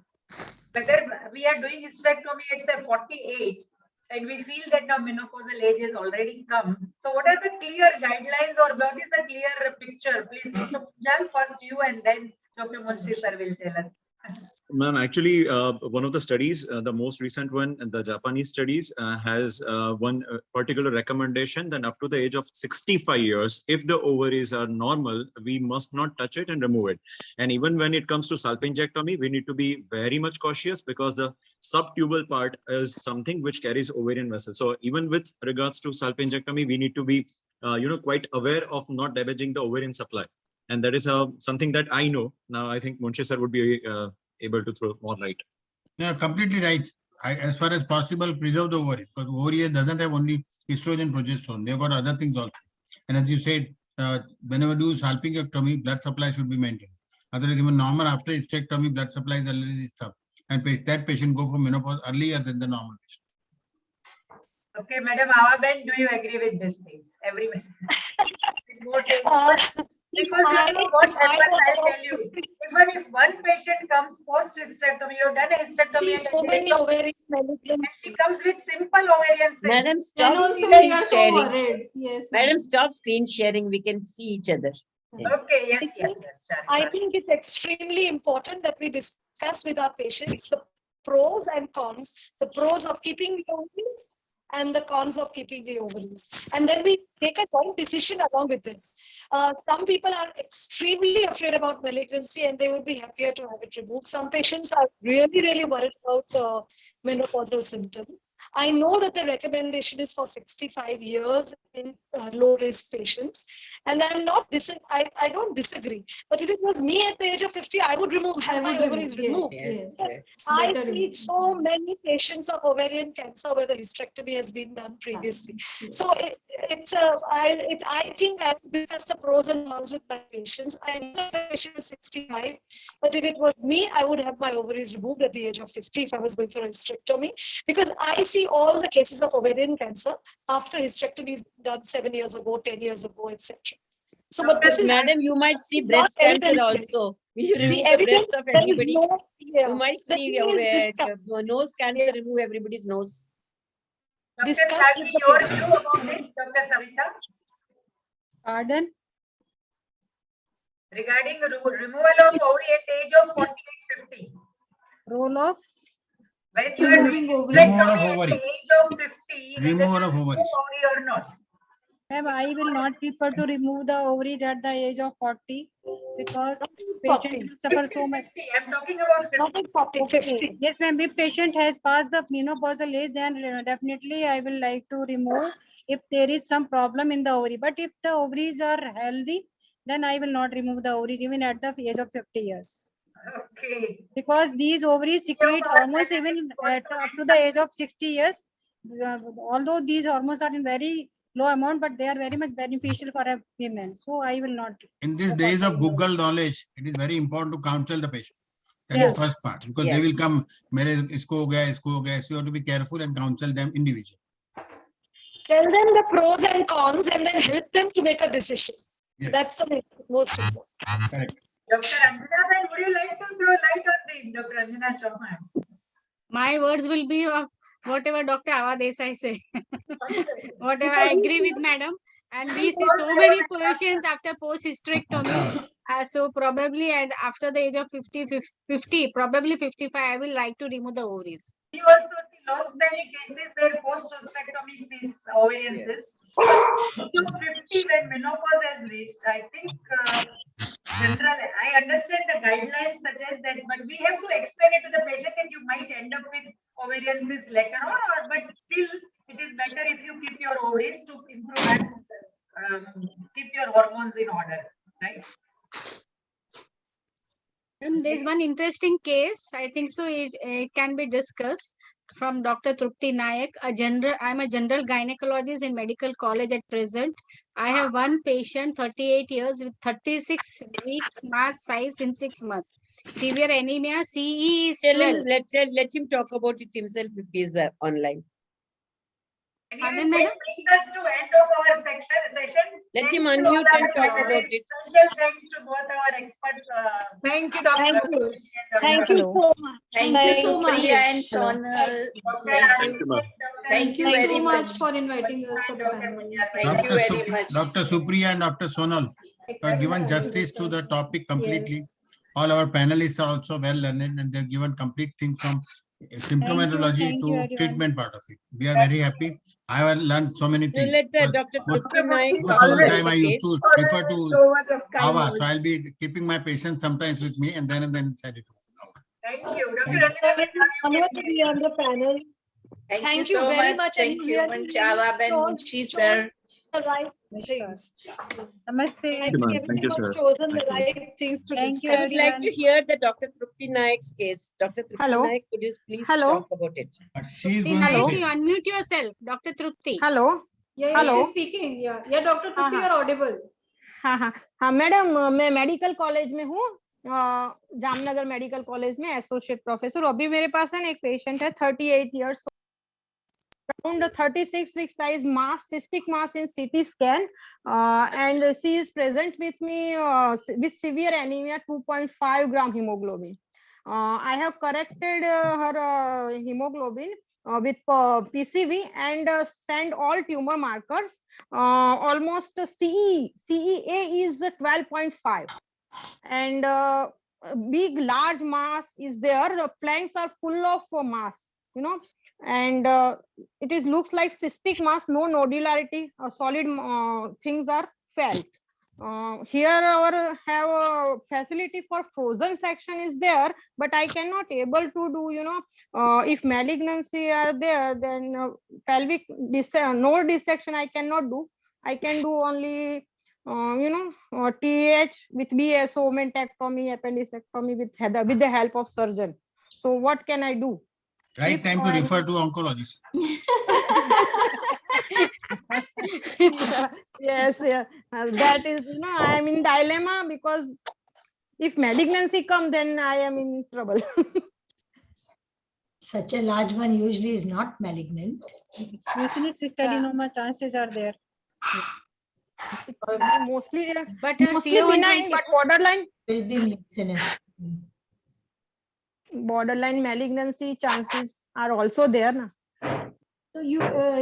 Whether we are doing hysterectomy at say 48 and we feel that now menopausal age has already come. So what are the clear guidelines or what is the clear picture? Please, Dr. Pujal, first you and then Dr. Munshi sir will tell us. Ma'am, actually, one of the studies, the most recent one, the Japanese studies, has one particular recommendation that up to the age of 65 years, if the ovaries are normal, we must not touch it and remove it. And even when it comes to salpingectomy, we need to be very much cautious because the subtubal part is something which carries ovarian vessels. So even with regards to salpingectomy, we need to be, quite aware of not damaging the ovarian supply. And that is something that I know. Now, I think Munshi sir would be able to throw more light. Yeah, completely right. As far as possible, preserve the ovary, because ovary doesn't have only estrogen, progesterone. They've got other things also. And as you said, whenever you do salpingectomy, blood supply should be maintained. Otherwise, even normal after hysterectomy, blood supply is a little disturbed. And that patient go for menopause earlier than the normal patient. Okay, Madam Awaben, do you agree with these things? Everyone. Because you know what happens, I'll tell you. Even if one patient comes post-hysterectomy, you've done a hysterectomy and so many ovarian and she comes with simple ovarian cyst. Madam, stop And also screen we are so sharing. worried. Yes. Madam, stop screen sharing. We can see each other. Okay, yes. I think it's extremely important that we discuss with our patients the pros and cons, the pros of keeping the ovaries and the cons of keeping the ovaries. And then we take a joint decision along with it. Some people are extremely afraid about malignancy and they would be happier to have it removed. Some patients are really, really worried about menopausal symptoms. I know that the recommendation is for 65 years in low-risk patients, and I'm not I don't disagree. But if it was me at the age of 50, I would have my ovaries removed. I see so many patients of ovarian cancer where the hysterectomy has been done previously. So I think I would discuss the pros and cons with my patients. I know the patient is 65, but if it was me, I would have my ovaries removed at the age of 50 if I was going for a hysterectomy, because I see all the cases of ovarian cancer after hysterectomy is done 7 years ago, 10 years ago, etc. So, but this is, Madam, you might see breast cancer also. Will you remove the breasts of everybody? You might see nose cancer, remove everybody's nose. Discuss Dr. your view about this, Dr. Savita? Pardon? Regarding the removal of ovary at the age of 48-50. Roll off? When you are doing Removal of at the ovary. age of 50, Removal of ovaries. ovary or not? Ma'am, I will not prefer to remove the ovaries at the age of 40 because patient will suffer so much. I'm talking about 50. Yes, ma'am. If patient has passed the menopausal age, then definitely I will like to remove if there is some problem in the ovary. But if the ovaries are healthy, then I will not remove the ovaries even at the age of 50 years. Okay. Because these ovaries secrete hormones even at up to the age of 60 years. Although these hormones are in very low amount, but they are very much beneficial for a woman. So I will not. In these days of Google knowledge, it is very important to counsel the patient. That is first part, because they will come, mere isko ho gaya, isko ho gaya. So you have to be careful and counsel them individually. Tell them the pros and cons and then help them to make a decision. Yes. That's the most important. Correct. Dr. Anjana, would you like to throw light on this, Dr. Anjana Chauhan? My words will be of whatever Dr. Awa Desai say. Whatever I agree with madam. And we see so many patients after post-hysterectomy. So probably after the age of 50, probably 55, I will like to remove the ovaries. We also see lots many cases where post-hysterectomy is ovarian cyst. So 50 when menopause has reached, I think I understand the guidelines suggest that, but we have to explain it to the patient that you might end up with ovarian cyst later on, but still it is better if you keep your ovaries to improve and keep your hormones in order, right? And there's one interesting case, I think so it can be discussed from Dr. Trupti Nayak. I'm a general gynecologist in medical college at present. I have one patient, 38 years with 36 weeks mass size in 6 months. Severe anemia, CE is 12. Let him talk about it himself if he is online. Pardon, madam? Brings us to end of our session. Let him unmute and talk about it. Special thanks to both our experts. Thank you, Dr. Thank you so much. Thank you so much, Priya and Sonal. Thank you. Thank you very so much for inviting us for the panel. Thank you very much. Dr. Supriya and Dr. Sonal have given justice to the topic completely. all our panelists are also well learned and they've given complete things from symptomatology Thank you, to everyone. treatment part of it. We are very happy. I have learned so many You things. let Because Dr. most Trupti Naik most talk of the about time the I used case. to refer to So much of kind Ava, words. so I'll be keeping my patients sometimes with me and then send it to Ava. Thank you. Thank Dr. you. Anjana, now you Honored can to be on the panel. Thank you Thank you so very much. much. And Thank you you, really, Manchawa Ben chose Munshi, chose sir. the right things. Namaste. Thank you, ma'am. you. Thank you, Everyone sir. chosen the Thank you. right things to Thank you, I would discuss. like to hear the Dr. Trupti Naik's case. Dr. Trupti Hello. Naik, could you please Hello. talk about it? She is Trupti going to Naik, say. you unmute yourself, Dr. Trupti. Hello. Yeah, Hello. she's speaking. Yeah, Dr. हाँ Trupti, हाँ you're audible. हाँ madam, मैं medical college में हूँ, Jamnagar medical college में associate professor. अभी मेरे पास है ना एक पेशेंट है, 38 years, around 36 week size mass, cystic mass in CT scan, and she is present with me with severe anemia, 2.5 gram hemoglobin. I have corrected her hemoglobin with PCV and send all tumor markers. Almost CEA is 12.5, and big large mass is there. The flanks are full of mass, and it is looks like cystic mass, no nodularity, solid things are felt. Here our have a facility for frozen section is there, but I cannot able to do, if malignancy are there, then pelvic no dissection I cannot do. I can do only TH with BSO, mentectomy, appendicectomy with the help of surgeon. So what can I do? Right time to refer to oncologist. Yes, that is, I am in dilemma because if malignancy come, then I am in trouble. Such a large one usually is not malignant. Mucinous adenoma chances are there. Mostly But benign, but borderline. Will be mucinous. Borderline malignancy chances are also there. Na? So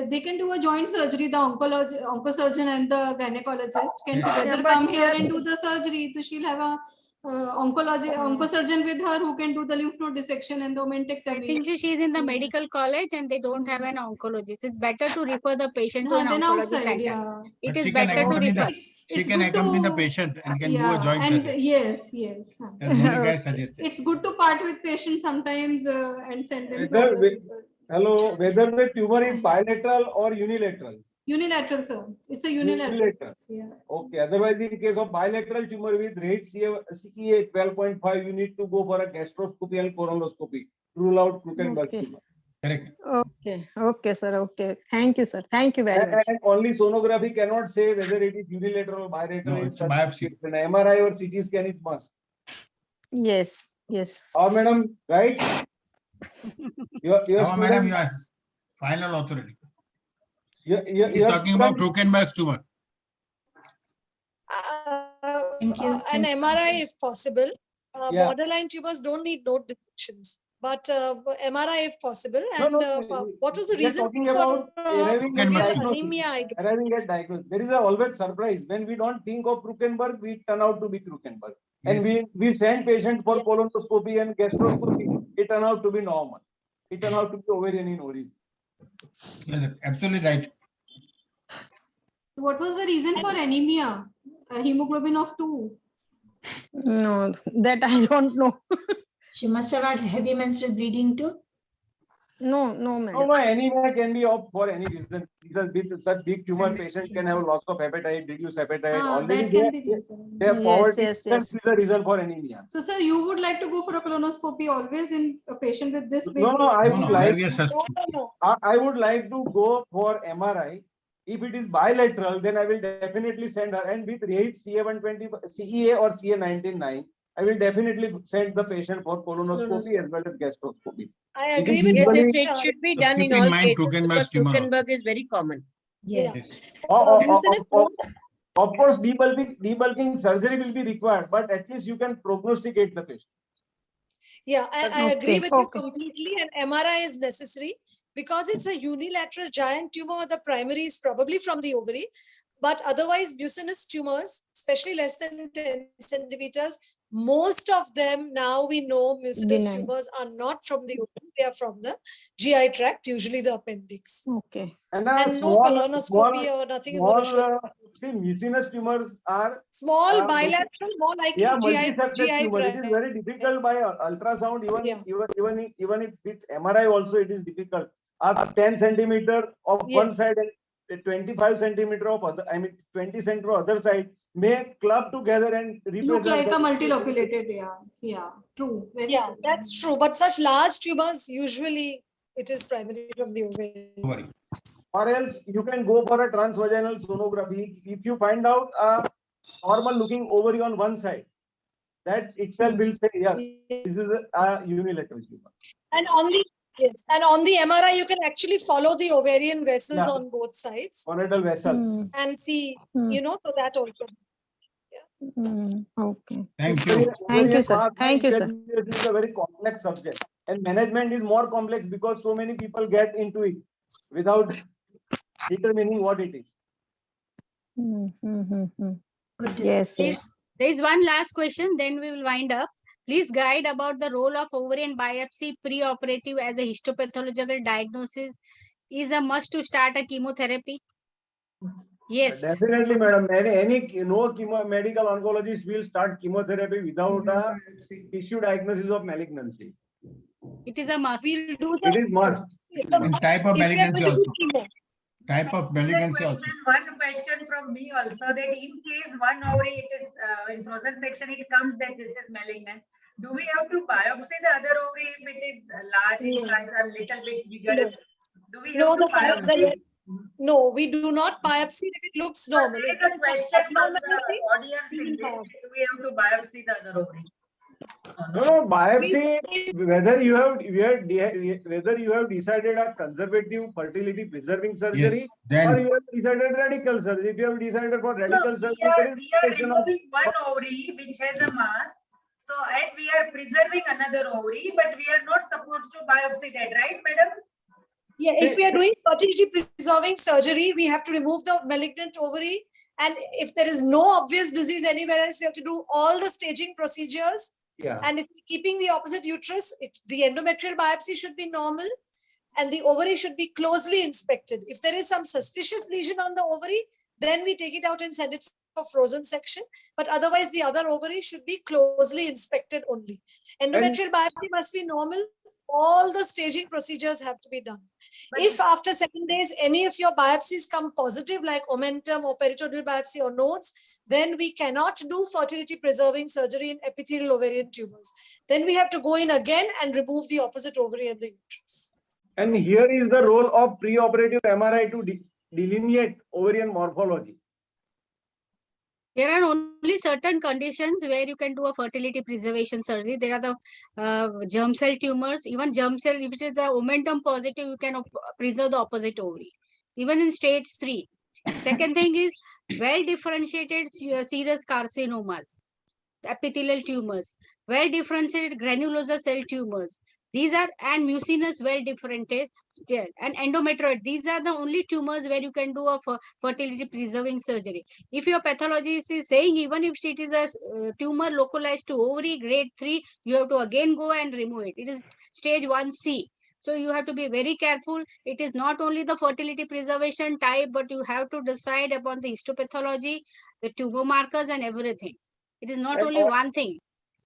they can do a joint surgery. The oncosurgeon and the gynecologist can together come here and do the surgery. So she'll have a oncosurgeon with her who can do the lymph node dissection and the omentectomy. I think she's in the medical college and they don't have an oncologist. It's better to refer the patient to an Then oncology outside, center. yeah. It But is she can better to accompany refer. she can accompany the patient and can do a joint and surgery. yes. As many guys suggested. It's good to part with patients sometimes and send them to other people. Hello, whether the tumor is bilateral or unilateral? Unilateral, sir. It's a unilateral. Unilateral. Yeah. Okay. Otherwise, in case of bilateral tumor with rate CEA 12.5, you need to go for a gastroscopy and colonoscopy. Rule out Krukenberg tumor. Correct. Okay, sir. Okay. Thank you, sir. Thank you very much. And only sonography cannot say whether it is unilateral or bilateral. No, it's a biopsy. An MRI or CT scan is must. Yes. Madam, right? Madam, you are final authority. He's Your talking about Krukenberg's tumor. Thank you. An MRI if possible. Yeah. Borderline tumors don't need node dissections, but MRI if possible. And what was the we are reason talking for about arriving at diagnosis. anemia? Arriving at diagnosis. There is always surprise. When we don't think of Krukenberg, we turn out to be Krukenberg. And we send patients for colonoscopy and gastroscopy. It turn out to be normal. It turn out to be ovarian in origin. Yes, absolutely right. What was the reason for anemia? Hemoglobin of 2. No, that I don't know. She must have had heavy menstrual bleeding too. No, madam. No, anemia can be for any reason. Because such big tumor patient can have loss of appetite, reduced appetite. Already That can be reason. they have poverty. Yes. Is the reason for anemia. So, sir, you would like to go for a colonoscopy always in a patient with this big? No, I would like. No. I would like to go for MRI. If it is bilateral, then I will definitely send her. And with rate CA120, CEA or CA19.9, I will definitely send the patient for colonoscopy as well as gastroscopy. I agree with Yes, you. it should be done keep in in all mind cases Krukenberg's because tumor Krukenberg is very common. Yes. Of course, debulking surgery will be required, but at least you can prognosticate the patient. Yeah, I agree with you Okay. completely. And MRI is necessary because it's a unilateral giant tumor. The primary is probably from the ovary, but otherwise mucinous tumors, especially less than 10 centimeters, most of them now we know mucinous Benign. tumors are not from the ovary, they are from the GI tract, usually the appendix. Okay. And And no colonoscopy or nothing is going to show. see, mucinous tumors are Small bilateral, more likely yeah, GI multi-septed tumor. It is tract. very difficult by ultrasound. Even if with MRI also it is difficult. 10 centimeter of one side and 25 centimeter of other. I mean 20 centimeter other side may club together and Look represent like a multiloculated, yeah, true. Yeah, that's true. But such large tumors, usually it is primarily from the ovary. Or else you can go for a transvaginal sonography. If you find out a normal looking ovary on one side, that itself will say, yes, this is a unilateral tumor. And on the MRI, you can actually follow the ovarian vessels on both sides. Gonadal vessels. And see, so that also. Okay. Thank you. Thank you, sir. Thank you, sir. This is a very complex subject, and management is more complex because so many people get into it without determining what it is. Yes, Please, yes. there is one last question, then we will wind up. Please guide about the role of ovarian biopsy pre-operative as a histopathological diagnosis. Is a must to start a chemotherapy? Yes. Definitely, madam. No medical oncologist will start chemotherapy without a tissue diagnosis of malignancy. It is a must. We'll do It is must. And type of malignancy also. Type of malignancy also. One question from me also, that in case one ovary it is in frozen section, it comes that this is malignant. Do we have to biopsy the other ovary if it is large in size or little bit bigger? Do we have to biopsy? No, we do not biopsy if it looks normal. Take a question from the audience in this. Do we have to biopsy the other ovary? No, biopsy, whether you have decided a conservative fertility preserving surgery, Yes, then or you have decided radical surgery. If you have decided for radical surgery, We are removing one ovary which has a mass. So, and we are preserving another ovary, but we are not supposed to biopsy that, right, madam? Yeah, if we are doing fertility preserving surgery, we have to remove the malignant ovary. And if there is no obvious disease anywhere else, we have to do all the staging procedures. Yeah. And if we're keeping the opposite uterus, the endometrial biopsy should be normal and the ovary should be closely inspected. If there is some suspicious lesion on the ovary, then we take it out and send it for frozen section. But otherwise, the other ovary should be closely inspected only. Endometrial biopsy must be normal. All the staging procedures have to be done. If after 7 days, any of your biopsies come positive, like omentum or peritoneal biopsy or nodes, then we cannot do fertility preserving surgery in epithelial ovarian tumors. Then we have to go in again and remove the opposite ovary and the uterus. And here is the role of preoperative MRI to delineate ovarian morphology. There are only certain conditions where you can do a fertility preservation surgery. There are the germ cell tumors. Even germ cell, if it is a omentum positive, you can preserve the opposite ovary. Even in stage 3. Second thing is well differentiated serous carcinomas, epithelial tumors, well differentiated granulosa cell tumors. These are, and mucinous well differentiated, and endometrioid. These are the only tumors where you can do a fertility preserving surgery. If your pathologist is saying even if it is a tumor localized to ovary grade 3, you have to again go and remove it. It is stage 1C. So you have to be very careful. It is not only the fertility preservation type, but you have to decide upon the histopathology, the tumor markers and everything. It is not only one thing.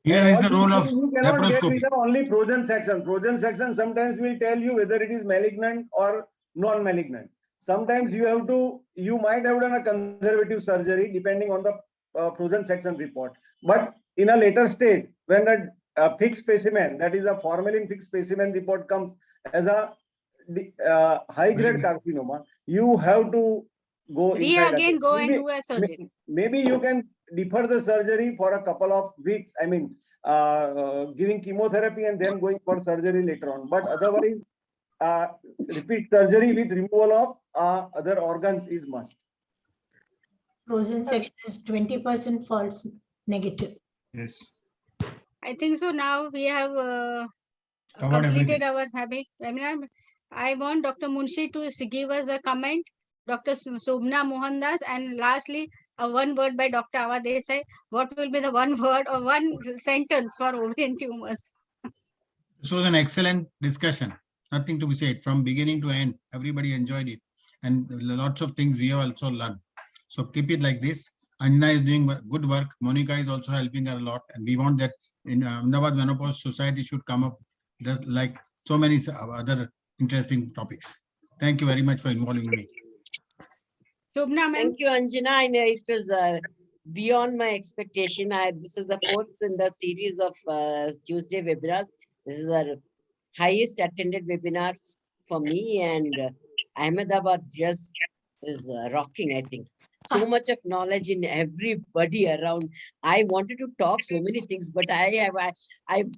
Here is the role of You cannot get laparoscopy. with the only frozen section. Frozen section sometimes will tell you whether it is malignant or non-malignant. Sometimes you might have done a conservative surgery depending on the frozen section report. But in a later stage, when a fixed specimen, that is a formalin fixed specimen report comes as a high-grade carcinoma, you have to go inside again. Go and do a surgery. Maybe you can defer the surgery for a couple of weeks. I mean, giving chemotherapy and then going for surgery later on. But otherwise, repeat surgery with removal of other organs is must. Frozen section is 20% false negative. Yes. I think so. Now we have completed our webinar. I want Dr. Munshi to give us a comment, Dr. Shobna Mohandas, and lastly, a one word by Dr. Ava Desai. What will be the one word or one sentence for ovarian tumors? This was an excellent discussion. Nothing to be said. From beginning to end, everybody enjoyed it. And lots of things we have also learned. So keep it like this. Anjana is doing good work. Monica is also helping her a lot. And we want that in Ahmedabad Menopause Society should come up just like so many other interesting topics. Thank you very much for involving me. Thank you, Anjana. I know it was beyond my expectation. This is the fourth in the series of Tuesday webinars. This is our highest attended webinar for me, and Ahmedabad just is rocking, I think. So much of knowledge in everybody around. I wanted to talk so many things, but I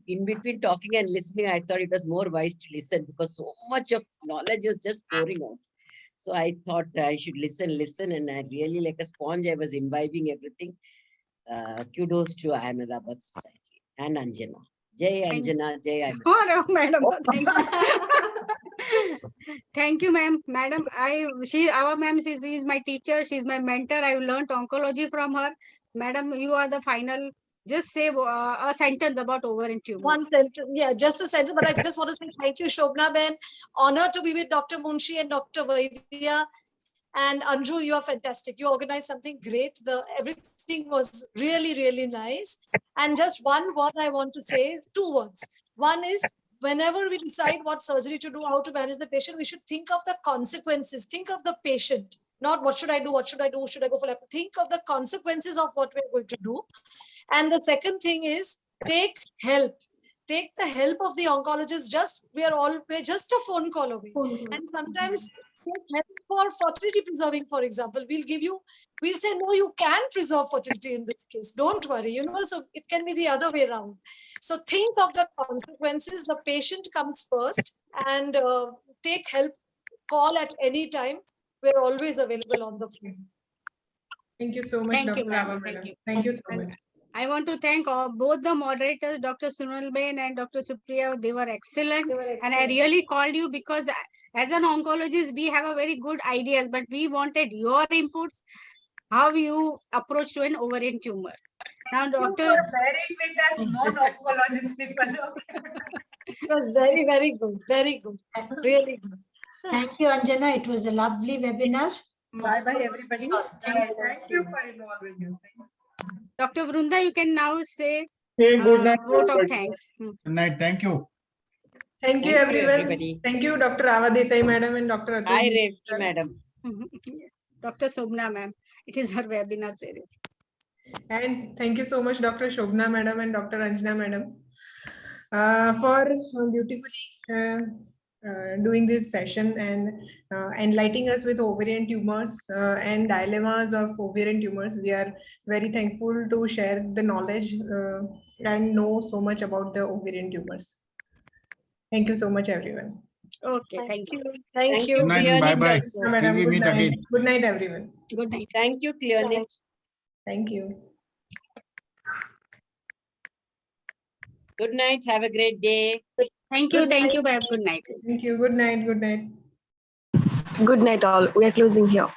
in between talking and listening, I thought it was more wise to listen because so much of knowledge is just pouring out. So I thought I should listen, and I really like a sponge. I was imbibing everything. Kudos to Ahmedabad Society and Anjana. Jai Anjana, Jai Ahmedabad. Oh, madam, thank you. Thank you, ma'am. Madam, our ma'am, she is my teacher. She's my mentor. I learned oncology from her. Madam, you are the final. Just say a sentence about ovarian tumor. One sentence, yeah, just a sentence. But I just want to say thank you, Shobna Ben. Honored to be with Dr. Munshi and Dr. Vaidya. And Anju, you are fantastic. You organized something great. Everything was really, really nice. And just one word I want to say, two words. One is, whenever we decide what surgery to do, how to manage the patient, we should think of the consequences. Think of the patient. Not what should I do, what should I do, should I go for lap? Think of the consequences of what we're going to do. And the second thing is, take help. Take the help of the oncologist. We're just a phone call away. And sometimes take help for fertility preserving, for example. We'll say, no, you can preserve fertility in this case. Don't worry, so it can be the other way around. So think of the consequences. The patient comes first, and take help. Call at any time. We're always available on the phone. Thank you so much, Thank you, Dr. ma'am. Ava, Thank madam. you. Thank you so And much. I want to thank both the moderators, Dr. Sunal Ben and Dr. Supriya. They were excellent. And I really called you because as an oncologist, we have a very good ideas, but we wanted your inputs, how you approach to an ovarian tumor. Now, Thank you Dr. for bearing with us non-oncologist people. It was very, very good. Very good. Really good. Thank you, Anjana. It was a lovely webinar. Bye-bye, everybody. Thank you for involving us. Dr. Vrunda, you can now say good night, vote of everybody. thanks. Good night. Thank you. Thank you, everyone. Thank you, Dr. Ava Desai, madam, and Dr. Atul. Hi, Revki, madam. Dr. Sobna, ma'am. It is her webinar series. And thank you so much, Dr. Shobna, madam, and Dr. Anjana, madam, for beautifully doing this session and enlightening us with ovarian tumors and dilemmas of ovarian tumors. We are very thankful to share the knowledge and know so much about the ovarian tumors. Thank you so much, everyone. Okay, thank you. Thank you. Good night and bye-bye. Till we Good meet night. again. Good night, everyone. Good night. Thank you, Clearnet. Thank you. Good night. Have a great day. Thank you. Thank you, ma'am. Good night. Thank you. Good night. Good night. Good night, all. We are closing here.